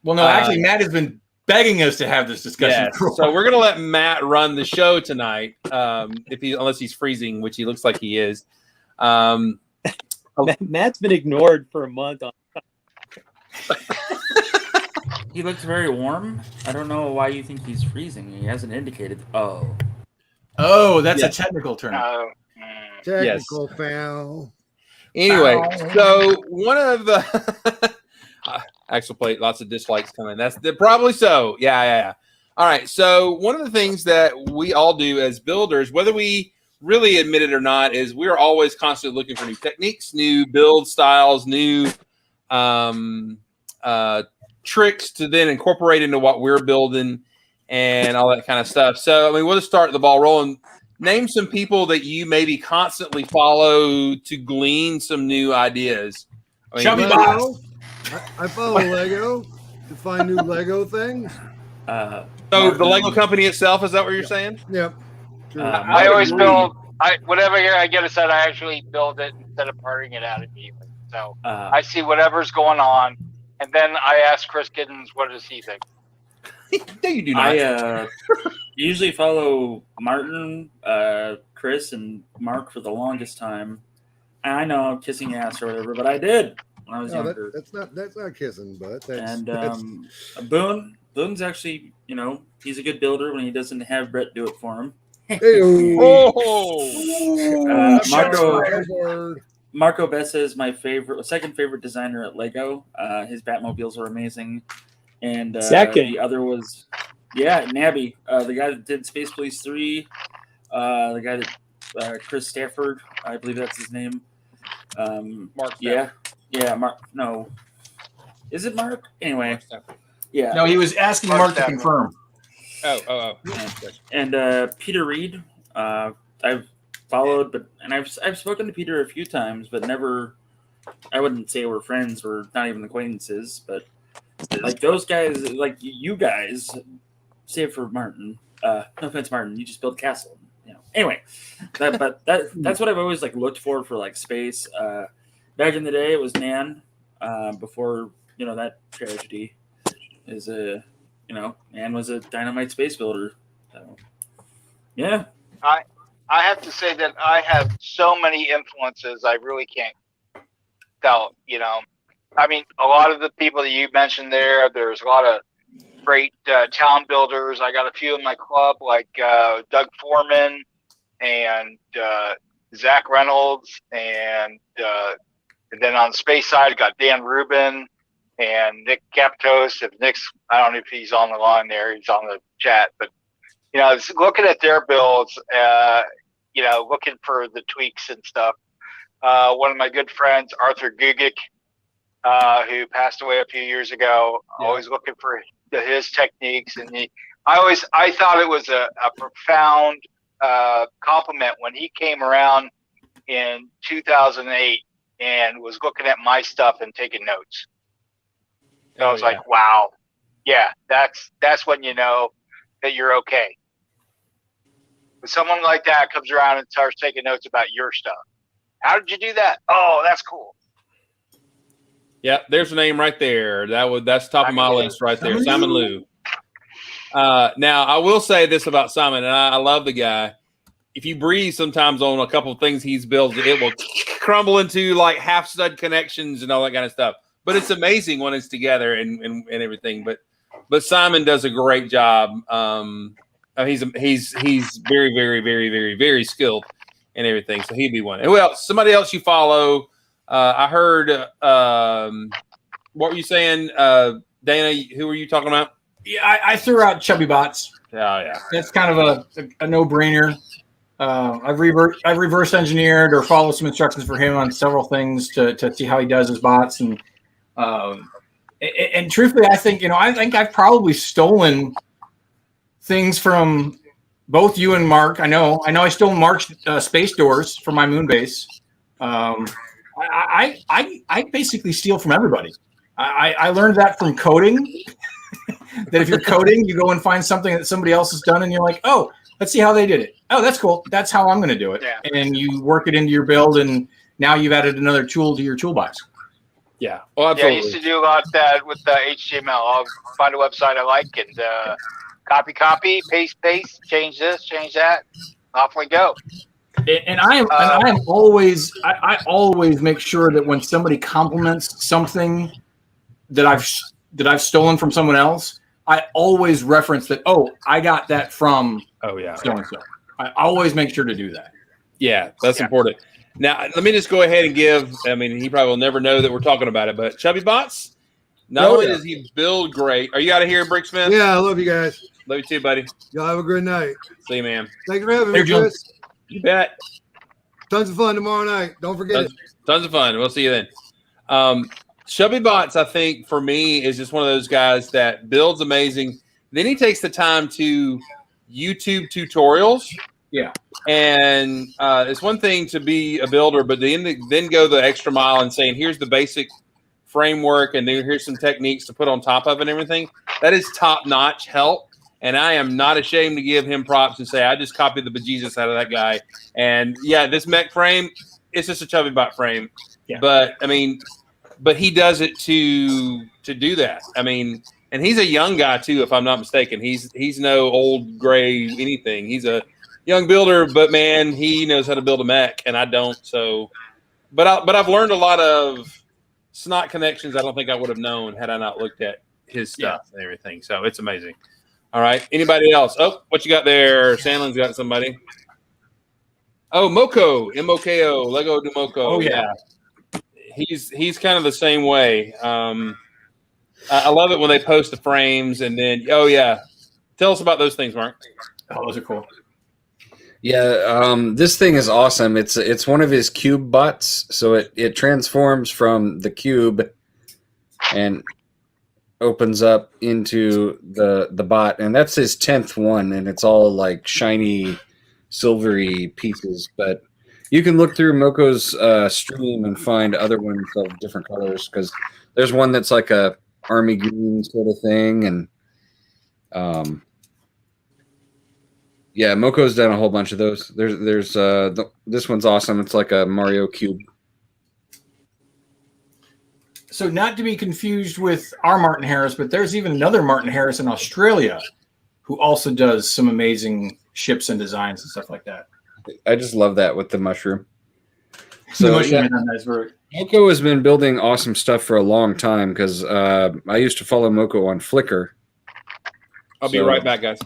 Well, no, actually, Matt has been begging us to have this discussion. Yes. So we're gonna let Matt run the show tonight, unless he's freezing, which he looks like he is. Matt's been ignored for a month. He looks very warm. I don't know why you think he's freezing. He hasn't indicated. Oh, That's a technical term. Technical foul. Anyway, so one of the Axel Plate, lots of dislikes coming. That's probably so. Yeah. All right. So one of the things that we all do as builders, whether we really admit it or not, is we're always constantly looking for new techniques, new build styles, new tricks to then incorporate into what we're building and all that kind of stuff. So, I mean, we'll just start the ball rolling. Name some people that you maybe constantly follow to glean some new ideas. I mean, Chubby Lego. Bots. I follow Lego to find new Lego things. So the Lego company itself, is that what you're saying? Yep. True. I always build. Whatever I get a set, I actually build it instead of parting it out immediately. So I see whatever's going on, and then I ask Chris Giddens, what does he think? No, you do not. I usually follow Martin, Chris, and Mark for the longest time. I know I'm kissing ass or whatever, but I did when I was younger. That's not kissing, but that's, And that's Boone's actually, he's a good builder when he doesn't have Brett do it for him. Marco Bessa is my second favorite designer at Lego. His Batmobiles were amazing. And Second. the other was, Nabby, the guy that did Space Police 3, the guy that Chris Stafford, I believe that's his name. Mark. Yeah, Mark. No, is it Mark? Anyway, yeah. No, he was asking Mark to confirm. Oh. And Peter Reed, I've followed, I've spoken to Peter a few times, but never. I wouldn't say we're friends. We're not even acquaintances, but like those guys, like you guys, save for Martin. No offense, Martin. You just build castle. Anyway, that's what I've always looked for like space. Back in the day, it was Nan. Before that tragedy, Nan was a dynamite space builder. So, yeah. I have to say that I have so many influences. I really can't tell. I mean, a lot of the people that you mentioned there's a lot of great town builders. I got a few in my club, like Doug Foreman and Zach Reynolds, and then on the space side, I got Dan Rubin and Nick Captos. If Nick's, I don't know if he's on the line there, he's on the chat, but looking at their builds, looking for the tweaks and stuff. One of my good friends, Arthur Gugic, who passed away a few years ago, always looking for his techniques, and I thought it was a profound compliment when he came around in 2008 and was looking at my stuff and taking notes. So I was like, wow, that's when you know that you're okay. When someone like that comes around and starts taking notes about your stuff, how did you do that? Oh, that's cool. Yeah, there's a name right there. That's top of my list right there, Simon Liu. Now, I will say this about Simon, and I love the guy. If you breathe sometimes on a couple of things he's built, it will crumble into like half stud connections and all that kind of stuff. But it's amazing when it's together and everything. But Simon does a great job. He's very, very, very, very, very skilled and everything. So he'd be one. Who else? Somebody else you follow? I heard. What were you saying, Dana? Who were you talking about? Yeah, I threw out Chubby Bots. Yeah. That's kind of a no-brainer. I've reverse engineered or followed some instructions for him on several things to see how he does his bots, and truthfully, I think I've probably stolen things from both you and Mark. I know I stole Mark's space doors for my moon base. I basically steal from everybody. I learned that from coding. That if you're coding, you go and find something that somebody else has done, and you're like, oh, let's see how they did it. Oh, that's cool. That's how I'm going to do it. Yeah. And you work it into your build, and now you've added another tool to your toolbox. Yeah. Well, Yeah, I absolutely. used to do a lot of that with HTML. I'll find a website I like and copy, paste, change this, change that. Off we go. And I am always I always make sure that when somebody compliments something that I've stolen from someone else, I always reference that. Oh, I got that from Oh yeah. so and so. I always make sure to do that. Yeah, that's important. Now, let me just go ahead and give. I mean, he probably will never know that we're talking about it, but Chubby Bots. Not Oh, only yeah. does he build great. Are you out of here, Bricksmith? Yeah, I love you guys. Love you too, buddy. Y'all have a great night. See you, man. Thanks for having Hey, me, John. Chris. You bet. Tons of fun tomorrow night. Don't forget it. Tons of fun. We'll see you then. Chubby Bots, I think, for me, is just one of those guys that builds amazing. Then he takes the time to YouTube tutorials. Yeah. And it's one thing to be a builder, but then go the extra mile and saying, here's the basic framework, and then here's some techniques to put on top of it and everything. That is top-notch help. And I am not ashamed to give him props and say, I just copied the bejesus out of that guy. And, yeah, this mech frame, it's just a Chubby Bot frame. Yeah. But, I mean, but he does it to do that. I mean, and he's a young guy, too, if I'm not mistaken. He's no old gray anything. He's a young builder, but, man, he knows how to build a mech, and I don't. So, but I've learned a lot of snot connections I don't think I would have known had I not looked at his stuff and everything. So it's amazing. All right. Anybody else? Oh, what you got there? Sandlin's got somebody. Oh, Moko, M-O-K-O, Lego de Moko. Oh, yeah. He's kind of the same way. I love it when they post the frames and then, oh, yeah. Tell us about those things, Mark. Oh, those are cool. Yeah, this thing is awesome. It's one of his cube bots, so it transforms from the cube and opens up into the bot, and that's his 10th one, and it's all like shiny, silvery pieces. But you can look through Moko's stream and find other ones of different colors, because there's one that's like a army green sort of thing, and yeah, Moko's done a whole bunch of those. There's this one's awesome. It's like a Mario cube. So not to be confused with our Martin Harris, but there's even another Martin Harris in Australia who also does some amazing ships and designs and stuff like that. I just love that with the mushroom. The So mushroom yeah, and that is very- Moko has been building awesome stuff for a long time, because I used to follow Moko on Flickr. I'll be So- right back, guys.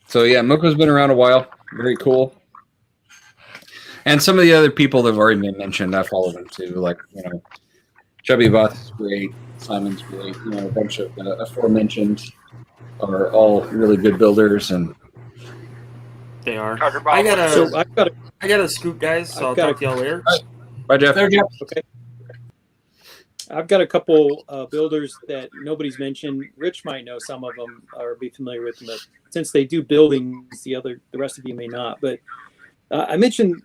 So yeah, Moko's been around a while. Very cool. And some of the other people that have already been mentioned, I follow them too. Like, Chubby Bot's is great. Simon's great. A bunch of the aforementioned are all really good builders. And They are. Tucker Bob. I gotta, So I gotta scoot, guys. So I'll I've got talk to y'all later. bye, Jeff. There, Jeff. okay. I've got a couple builders that nobody's mentioned. Rich might know some of them or be familiar with them, but since they do buildings, the rest of you may not. But I mentioned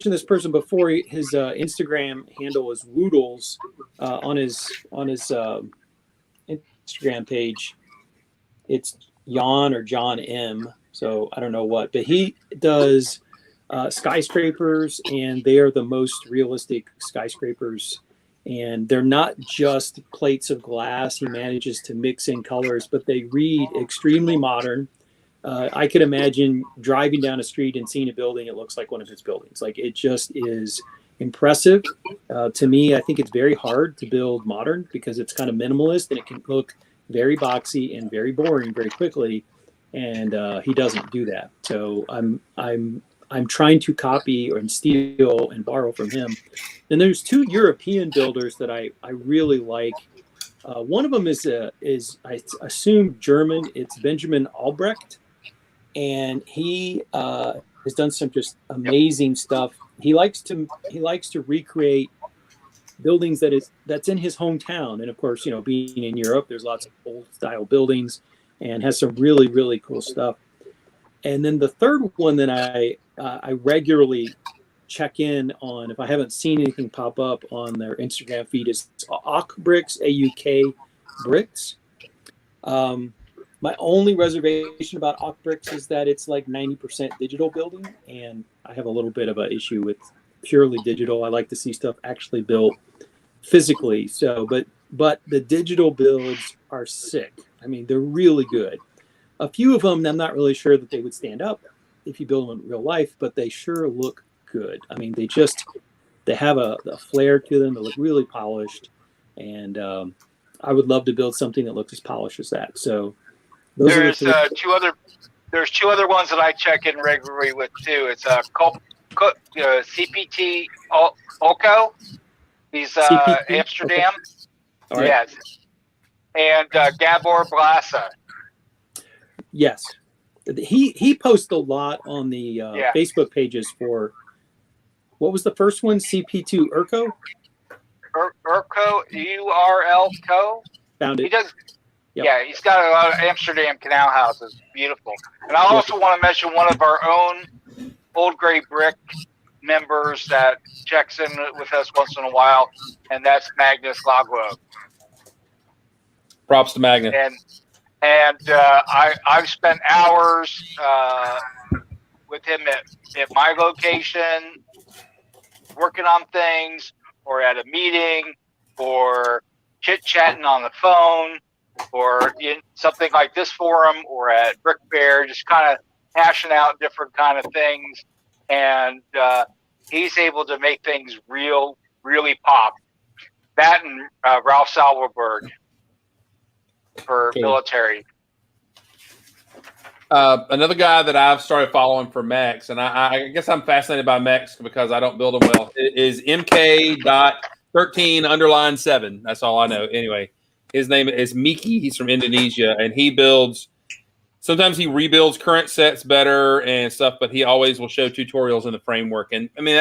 this person before. His Instagram handle is Woodles on his Instagram page. It's Jan or John M. So I don't know what, but he does skyscrapers, and they are the most realistic skyscrapers. And they're not just plates of glass. He manages to mix in colors, but they read extremely modern. I could imagine driving down a street and seeing a building. It looks like one of his buildings. Like, it just is impressive. To me, I think it's very hard to build modern because it's kind of minimalist and it can look very boxy and very boring very quickly. And he doesn't do that. So I'm trying to copy and steal and borrow from him. Then there's two European builders that I really like. One of them is I assume German. It's Benjamin Albrecht, and he has done some just amazing stuff. He likes to recreate buildings that's in his hometown, and of course, being in Europe, there's lots of old style buildings, and has some really, really cool stuff. And then the third one that I regularly check in on, if I haven't seen anything pop up on their Instagram feed, is Auk Bricks, AUK Bricks. My only reservation about Auk Bricks is that it's like 90% digital building, and I have a little bit of an issue with purely digital. I like to see stuff actually built. physically. So, but the digital builds are sick. I mean, they're really good. A few of them, I'm not really sure that they would stand up if you build them in real life, but they sure look good. I mean, they have a flair to them. They look really polished, and I would love to build something that looks as polished as that. So there's two other ones that I check in regularly with too. It's CPT Olco. He's CPT? Amsterdam. All right. Yes. And Gabor Blasa. Yes, he posts a lot on the Facebook pages for. What was the first one? CP2 Urco? Urco, URL-Co. Found it. He does. Yep. Yeah, he's got a lot of Amsterdam canal houses. Beautiful. And I also want to mention one of our own Old Gray Brick members that checks in with us once in a while, and that's Magnus Laglo. Props to Magnus. And I've spent hours with him at my location, working on things, or at a meeting, or chit-chatting on the phone, or in something like this forum, or at Brick Bear, just kind of hashing out different kind of things. And he's able to make things really pop. That and Ralph Salverberg for military. Another guy that I've started following for mechs, and I guess I'm fascinated by mechs because I don't build them well, is MK.13_7. That's all I know. Anyway, his name is Miki. He's from Indonesia, and he builds. Sometimes he rebuilds current sets better and stuff, but he always will show tutorials in the framework. And I mean,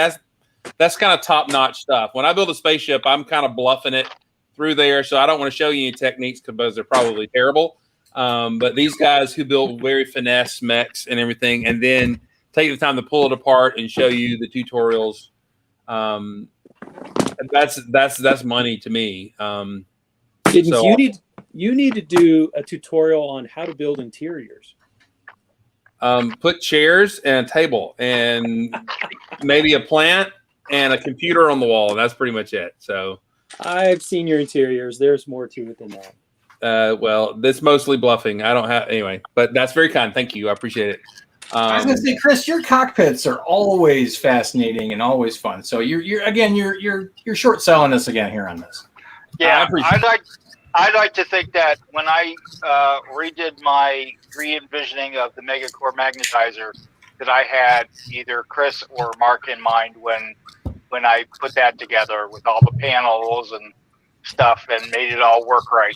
that's kind of top-notch stuff. When I build a spaceship, I'm kind of bluffing it through there, so I don't want to show you any techniques because they're probably terrible. But these guys who build very finesse mechs and everything, and then take the time to pull it apart and show you the tutorials, that's money to me. You need to do a tutorial on how to build interiors. Put chairs and a table and maybe a plant and a computer on the wall, and that's pretty much it. So I've seen your interiors. There's more to it than that. Well, this mostly bluffing. I don't have anyway, but that's very kind. Thank you. I appreciate it. I was gonna say, Chris, your cockpits are always fascinating and always fun. So you're short selling us again here on this. Yeah, I'd like to think that when I redid my re-envisioning of the Megacore magnetizer, that I had either Chris or Mark in mind when I put that together with all the panels and stuff and made it all work right.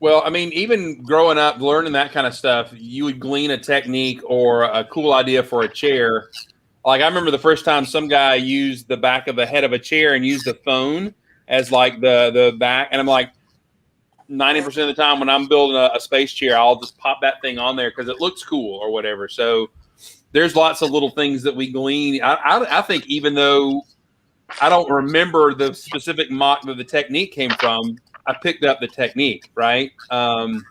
Well, I mean, even growing up, learning that kind of stuff, you would glean a technique or a cool idea for a chair. Like I remember the first time some guy used the back of the head of a chair and used the phone as like the back. And I'm like, 90% of the time when I'm building a space chair, I'll just pop that thing on there because it looks cool or whatever. So there's lots of little things that we glean. I think even though I don't remember the specific mock that the technique came from, I picked up the technique, right? One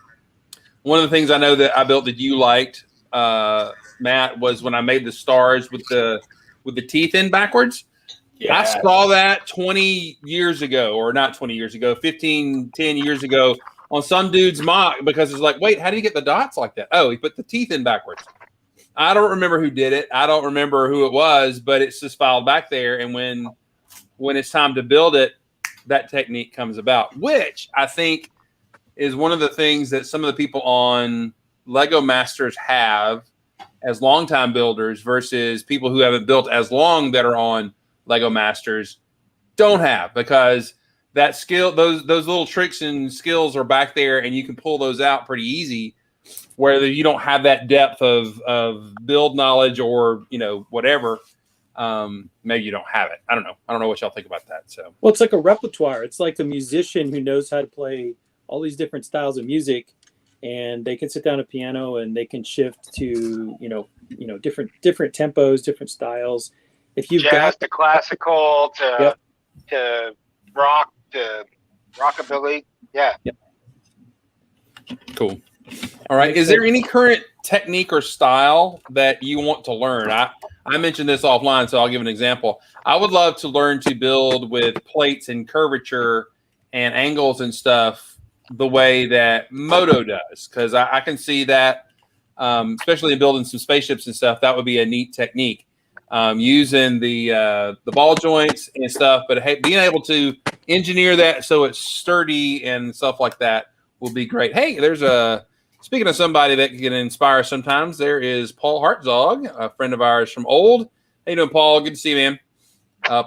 of the things I know that I built that you liked, Matt, was when I made the stars with the teeth in backwards. Yeah. I saw that 20 years ago, or not 20 years ago, 10 years ago on some dude's mock because it's like, wait, how do you get the dots like that? Oh, he put the teeth in backwards. I don't remember who did it. I don't remember who it was, but it's just filed back there. And when it's time to build it, that technique comes about, which I think is one of the things that some of the people on Lego Masters have as longtime builders versus people who haven't built as long that are on Lego Masters don't have, because that skill, those little tricks and skills are back there and you can pull those out pretty easy, whether you don't have that depth of build knowledge or, whatever. Maybe you don't have it. I don't know what y'all think about that. So, well, it's like a repertoire. It's like a musician who knows how to play all these different styles of music, and they can sit down at a piano and they can shift to, different tempos, different styles. If you've jazz to classical to rock to rockabilly. Yeah. Yep. Cool. All right. Is there any current technique or style that you want to learn? I I mentioned this offline, so I'll give an example. I would love to learn to build with plates and curvature and angles and stuff the way that Moto does, because I can see that, especially in building some spaceships and stuff. That would be a neat technique, using the ball joints and stuff. But hey, being able to engineer that so it's sturdy and stuff like that will be great. Hey, there's speaking of somebody that can inspire sometimes, there is Paul Hartzog, a friend of ours from Old. How you doing, Paul? Good to see you, man.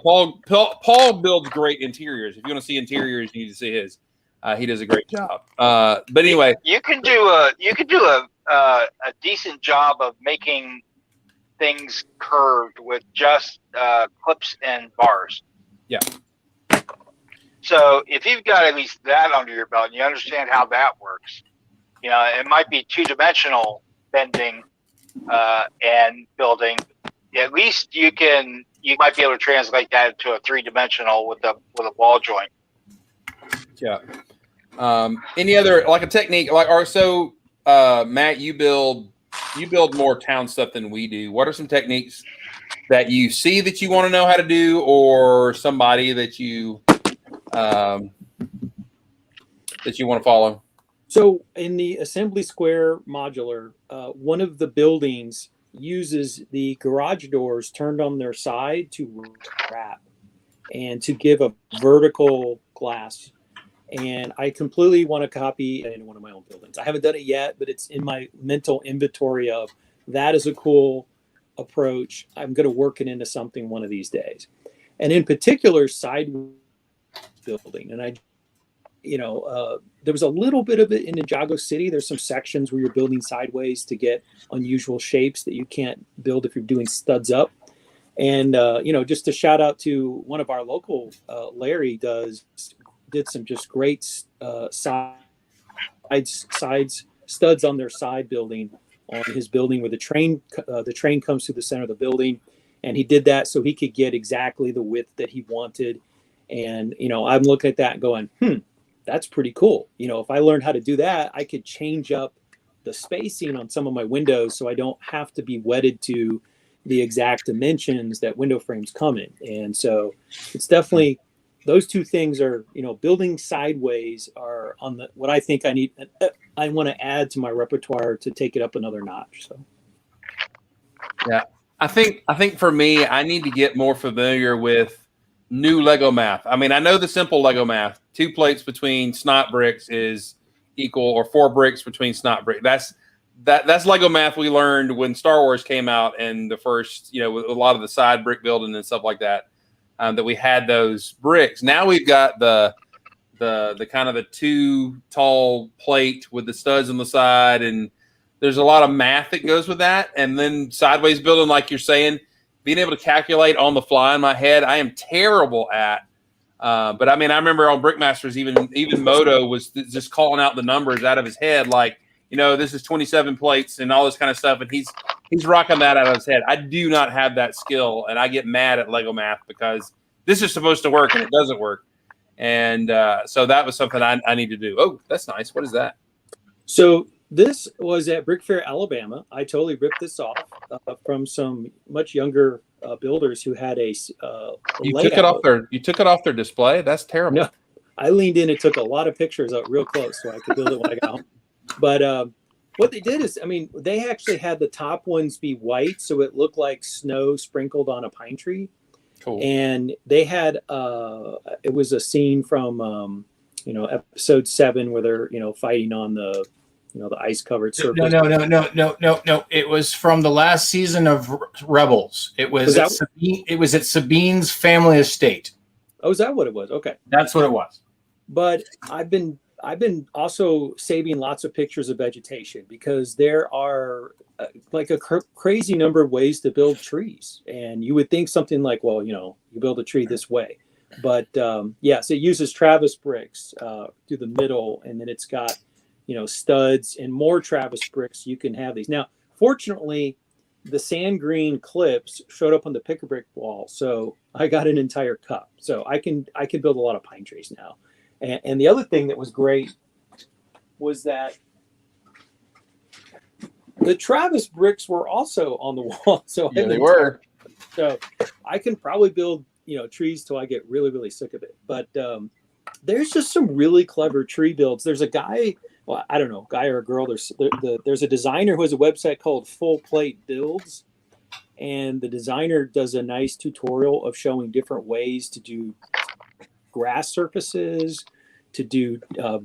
Paul builds great interiors. If you want to see interiors, you need to see his. He does a great job. But anyway, you can do a decent job of making things curved with just clips and bars. Yeah. So if you've got at least that under your belt and you understand how that works, it might be two-dimensional bending and building. At least you might be able to translate that into a three-dimensional with a ball joint. Yeah. Any other, like a technique, Matt, you build more town stuff than we do. What are some techniques that you see that you want to know how to do, or somebody that you want to follow? So in the Assembly Square modular, one of the buildings uses the garage doors turned on their side to wrap and to give a vertical glass. And I completely want to copy in one of my own buildings. I haven't done it yet, but it's in my mental inventory of that is a cool approach. I'm going to work it into something one of these days. And in particular, side building. And there was a little bit of it in Ninjago City. There's some sections where you're building sideways to get unusual shapes that you can't build if you're doing studs up. And, just to shout out to one of our local, Larry did some just great sides studs on their side building on his building where the train comes through the center of the building. And he did that so he could get exactly the width that he wanted. And, I'm looking at that and going, that's pretty cool. If I learned how to do that, I could change up the spacing on some of my windows so I don't have to be wedded to the exact dimensions that window frames come in. And so it's definitely, those two things are, building sideways are on what I think I want to add to my repertoire to take it up another notch. So. Yeah. I think for me, I need to get more familiar with new Lego math. I mean, I know the simple Lego math. 2 plates between snot bricks is equal, or 4 bricks between snot bricks. That's Lego math we learned when Star Wars came out, and the first, with a lot of the side brick building and stuff like that, that we had those bricks. Now we've got the kind of the 2 tall plate with the studs on the side, and there's a lot of math that goes with that. And then sideways building, like you're saying, being able to calculate on the fly in my head, I am terrible at. But I mean, I remember on Brickmasters, even Moto was just calling out the numbers out of his head, like, this is 27 plates and all this kind of stuff, and he's rocking that out of his head. I do not have that skill, and I get mad at Lego math because this is supposed to work and it doesn't work. And so that was something I need to do. Oh, that's nice. What is that? So this was at Brick Fair, Alabama. I totally ripped this off from some much younger builders who had a You took it off their display? That's terrible. No, I leaned in and took a lot of pictures up real close so I could build it when I got home. But what they did is, they actually had the top ones be white, so it looked like snow sprinkled on a pine tree. Cool. And they had it was a scene from episode 7 where they're fighting on the the ice covered surface. No. It was from the last season of Rebels. It was at Sabine's family estate. Oh, is that what it was? Okay, that's what it was. But I've been also saving lots of pictures of vegetation because there are like a crazy number of ways to build trees. And you would think something like, well, you build a tree this way. But so it uses Travis bricks through the middle, and then it's got, studs and more Travis bricks. You can have these. Now, fortunately, the sand green clips showed up on the pick-a-brick wall. So I got an entire cup. So I can build a lot of pine trees now. And the other thing that was great was that the Travis bricks were also on the wall. So yeah, they were. So I can probably build, trees till I get really, really sick of it. But there's just some really clever tree builds. There's a guy, well, I don't know, guy or a girl. There's a designer who has a website called Full Plate Builds. And the designer does a nice tutorial of showing different ways to do grass surfaces, to do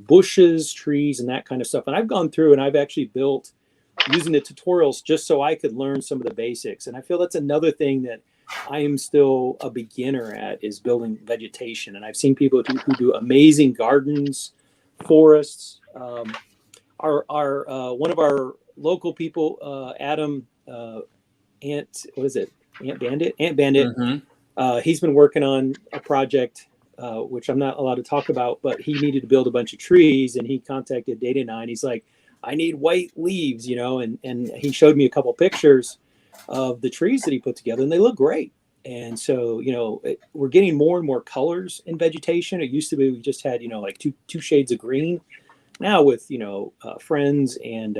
bushes, trees, and that kind of stuff. And I've gone through and I've actually built using the tutorials just so I could learn some of the basics. And I feel that's another thing that I am still a beginner at, is building vegetation. And I've seen people who do amazing gardens, forests. One of our local people, Adam, Ant Bandit. Mm-hmm. He's been working on a project, which I'm not allowed to talk about, but he needed to build a bunch of trees, and he contacted Data 9. He's like, I need white leaves, and he showed me a couple pictures of the trees that he put together, and they look great. And so, we're getting more and more colors in vegetation. It used to be we just had, like two shades of green. Now with, friends and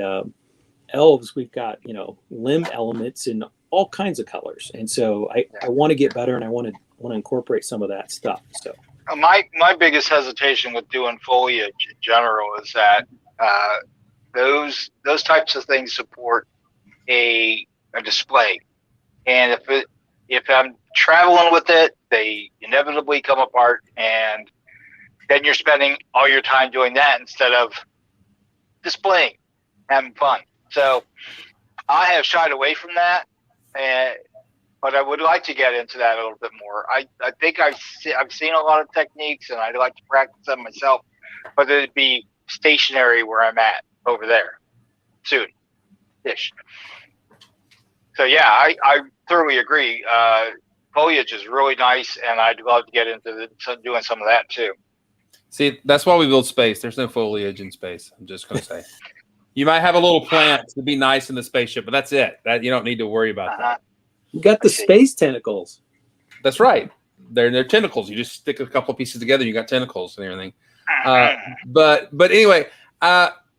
elves, we've got, limb elements in all kinds of colors. And so I want to get better, and I want to incorporate some of that stuff. So my biggest hesitation with doing foliage in general is that those types of things support a display, and if I'm traveling with it, they inevitably come apart, and then you're spending all your time doing that instead of displaying, having fun. So I have shied away from that, but I would like to get into that a little bit more. I think I've seen a lot of techniques, and I'd like to practice them myself, but it'd be stationary where I'm at over there soon-ish. So yeah, I thoroughly agree. Foliage is really nice, and I'd love to get into doing some of that too. See, that's why we build space. There's no foliage in space. I'm just going to say. You might have a little plant to be nice in the spaceship, but that's it. That you don't need to worry about that. You got the space tentacles. That's right. They're tentacles. You just stick a couple of pieces together, you got tentacles and everything. But anyway,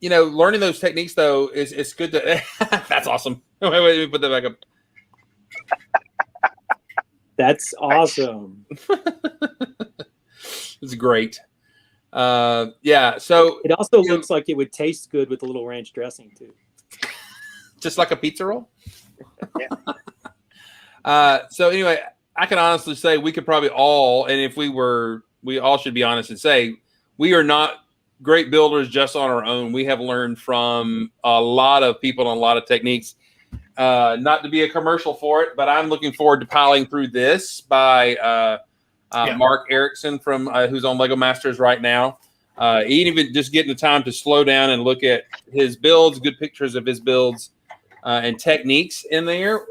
learning those techniques though is good to. That's awesome. Wait, let me put that back up. That's awesome. It's great. Yeah. So it also looks like it would taste good with a little ranch dressing too. Just like a pizza roll. Yeah. So anyway, I can honestly say we could probably all, and if we all should be honest and say we are not great builders just on our own. We have learned from a lot of people and a lot of techniques. Not to be a commercial for it, but I'm looking forward to piling through this by Mark Erickson from who's on Lego Masters right now. Even just getting the time to slow down and look at his builds, good pictures of his builds and techniques in there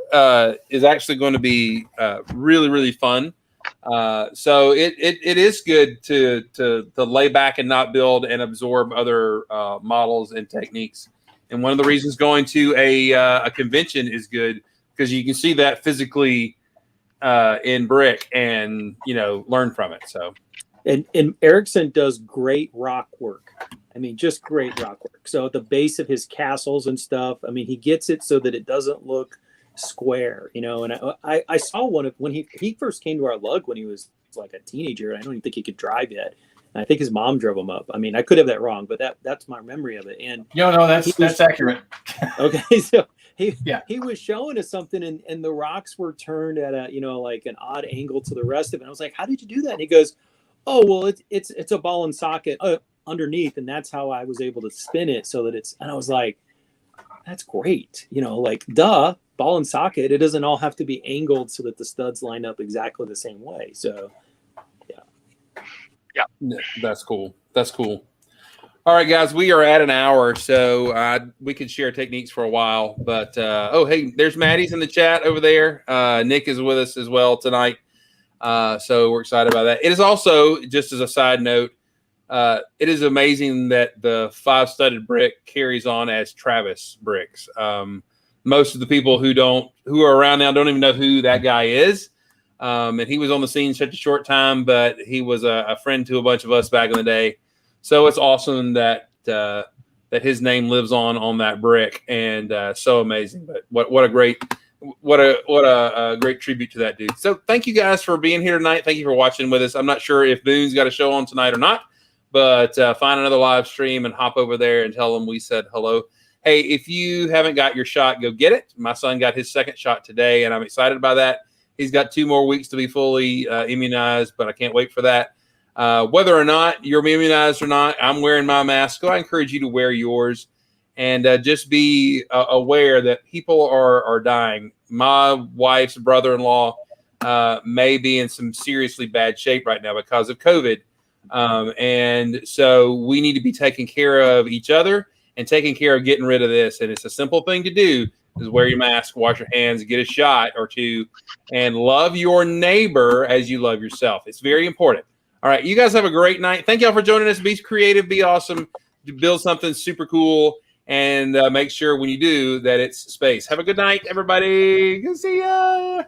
is actually going to be really, really fun. So it is good to lay back and not build and absorb other models and techniques. And one of the reasons going to a convention is good because you can see that physically in brick and learn from it. So and Erickson does great rock work. I mean, just great rock work. So at the base of his castles and stuff, I mean, he gets it so that it doesn't look square, And I saw one of when he first came to our lug when he was like a teenager. I don't even think he could drive yet. And I think his mom drove him up. I mean, I could have that wrong, but that's my memory of it. And no, that's accurate. Okay, so he was showing us something, and the rocks were turned at a like an odd angle to the rest of it. And I was like, "How did you do that?" And he goes, "Oh, well, it's a ball and socket underneath, and that's how I was able to spin it so that it's." And I was like, "That's great, like duh, ball and socket. It doesn't all have to be angled so that the studs line up exactly the same way." So. Yeah, that's cool. That's cool. All right, guys, we are at an hour, so we could share techniques for a while. But hey, there's Maddie's in the chat over there. Nick is with us as well tonight, so we're excited about that. It is also, just as a side note, it is amazing that the 5-studded brick carries on as Travis bricks. Most of the people who are around now don't even know who that guy is. And he was on the scene such a short time, but he was a friend to a bunch of us back in the day. So it's awesome that his name lives on that brick, and so amazing. But what a great what a great tribute to that dude. So thank you guys for being here tonight. Thank you for watching with us. I'm not sure if Boone's got a show on tonight or not, but find another live stream and hop over there and tell them we said hello. Hey, if you haven't got your shot, go get it. My son got his second shot today, and I'm excited about that. He's got 2 more weeks to be fully immunized, but I can't wait for that. Whether or not you're immunized or not, I'm wearing my mask. So I encourage you to wear yours. And just be aware that people are dying. My wife's brother-in-law may be in some seriously bad shape right now because of COVID. And so we need to be taking care of each other and taking care of getting rid of this. And it's a simple thing to do is wear your mask, wash your hands, get a shot or 2, and love your neighbor as you love yourself. It's very important. All right. You guys have a great night. Thank y'all for joining us. Be creative, be awesome, build something super cool. And make sure when you do that it's space. Have a good night, everybody. Good to see ya.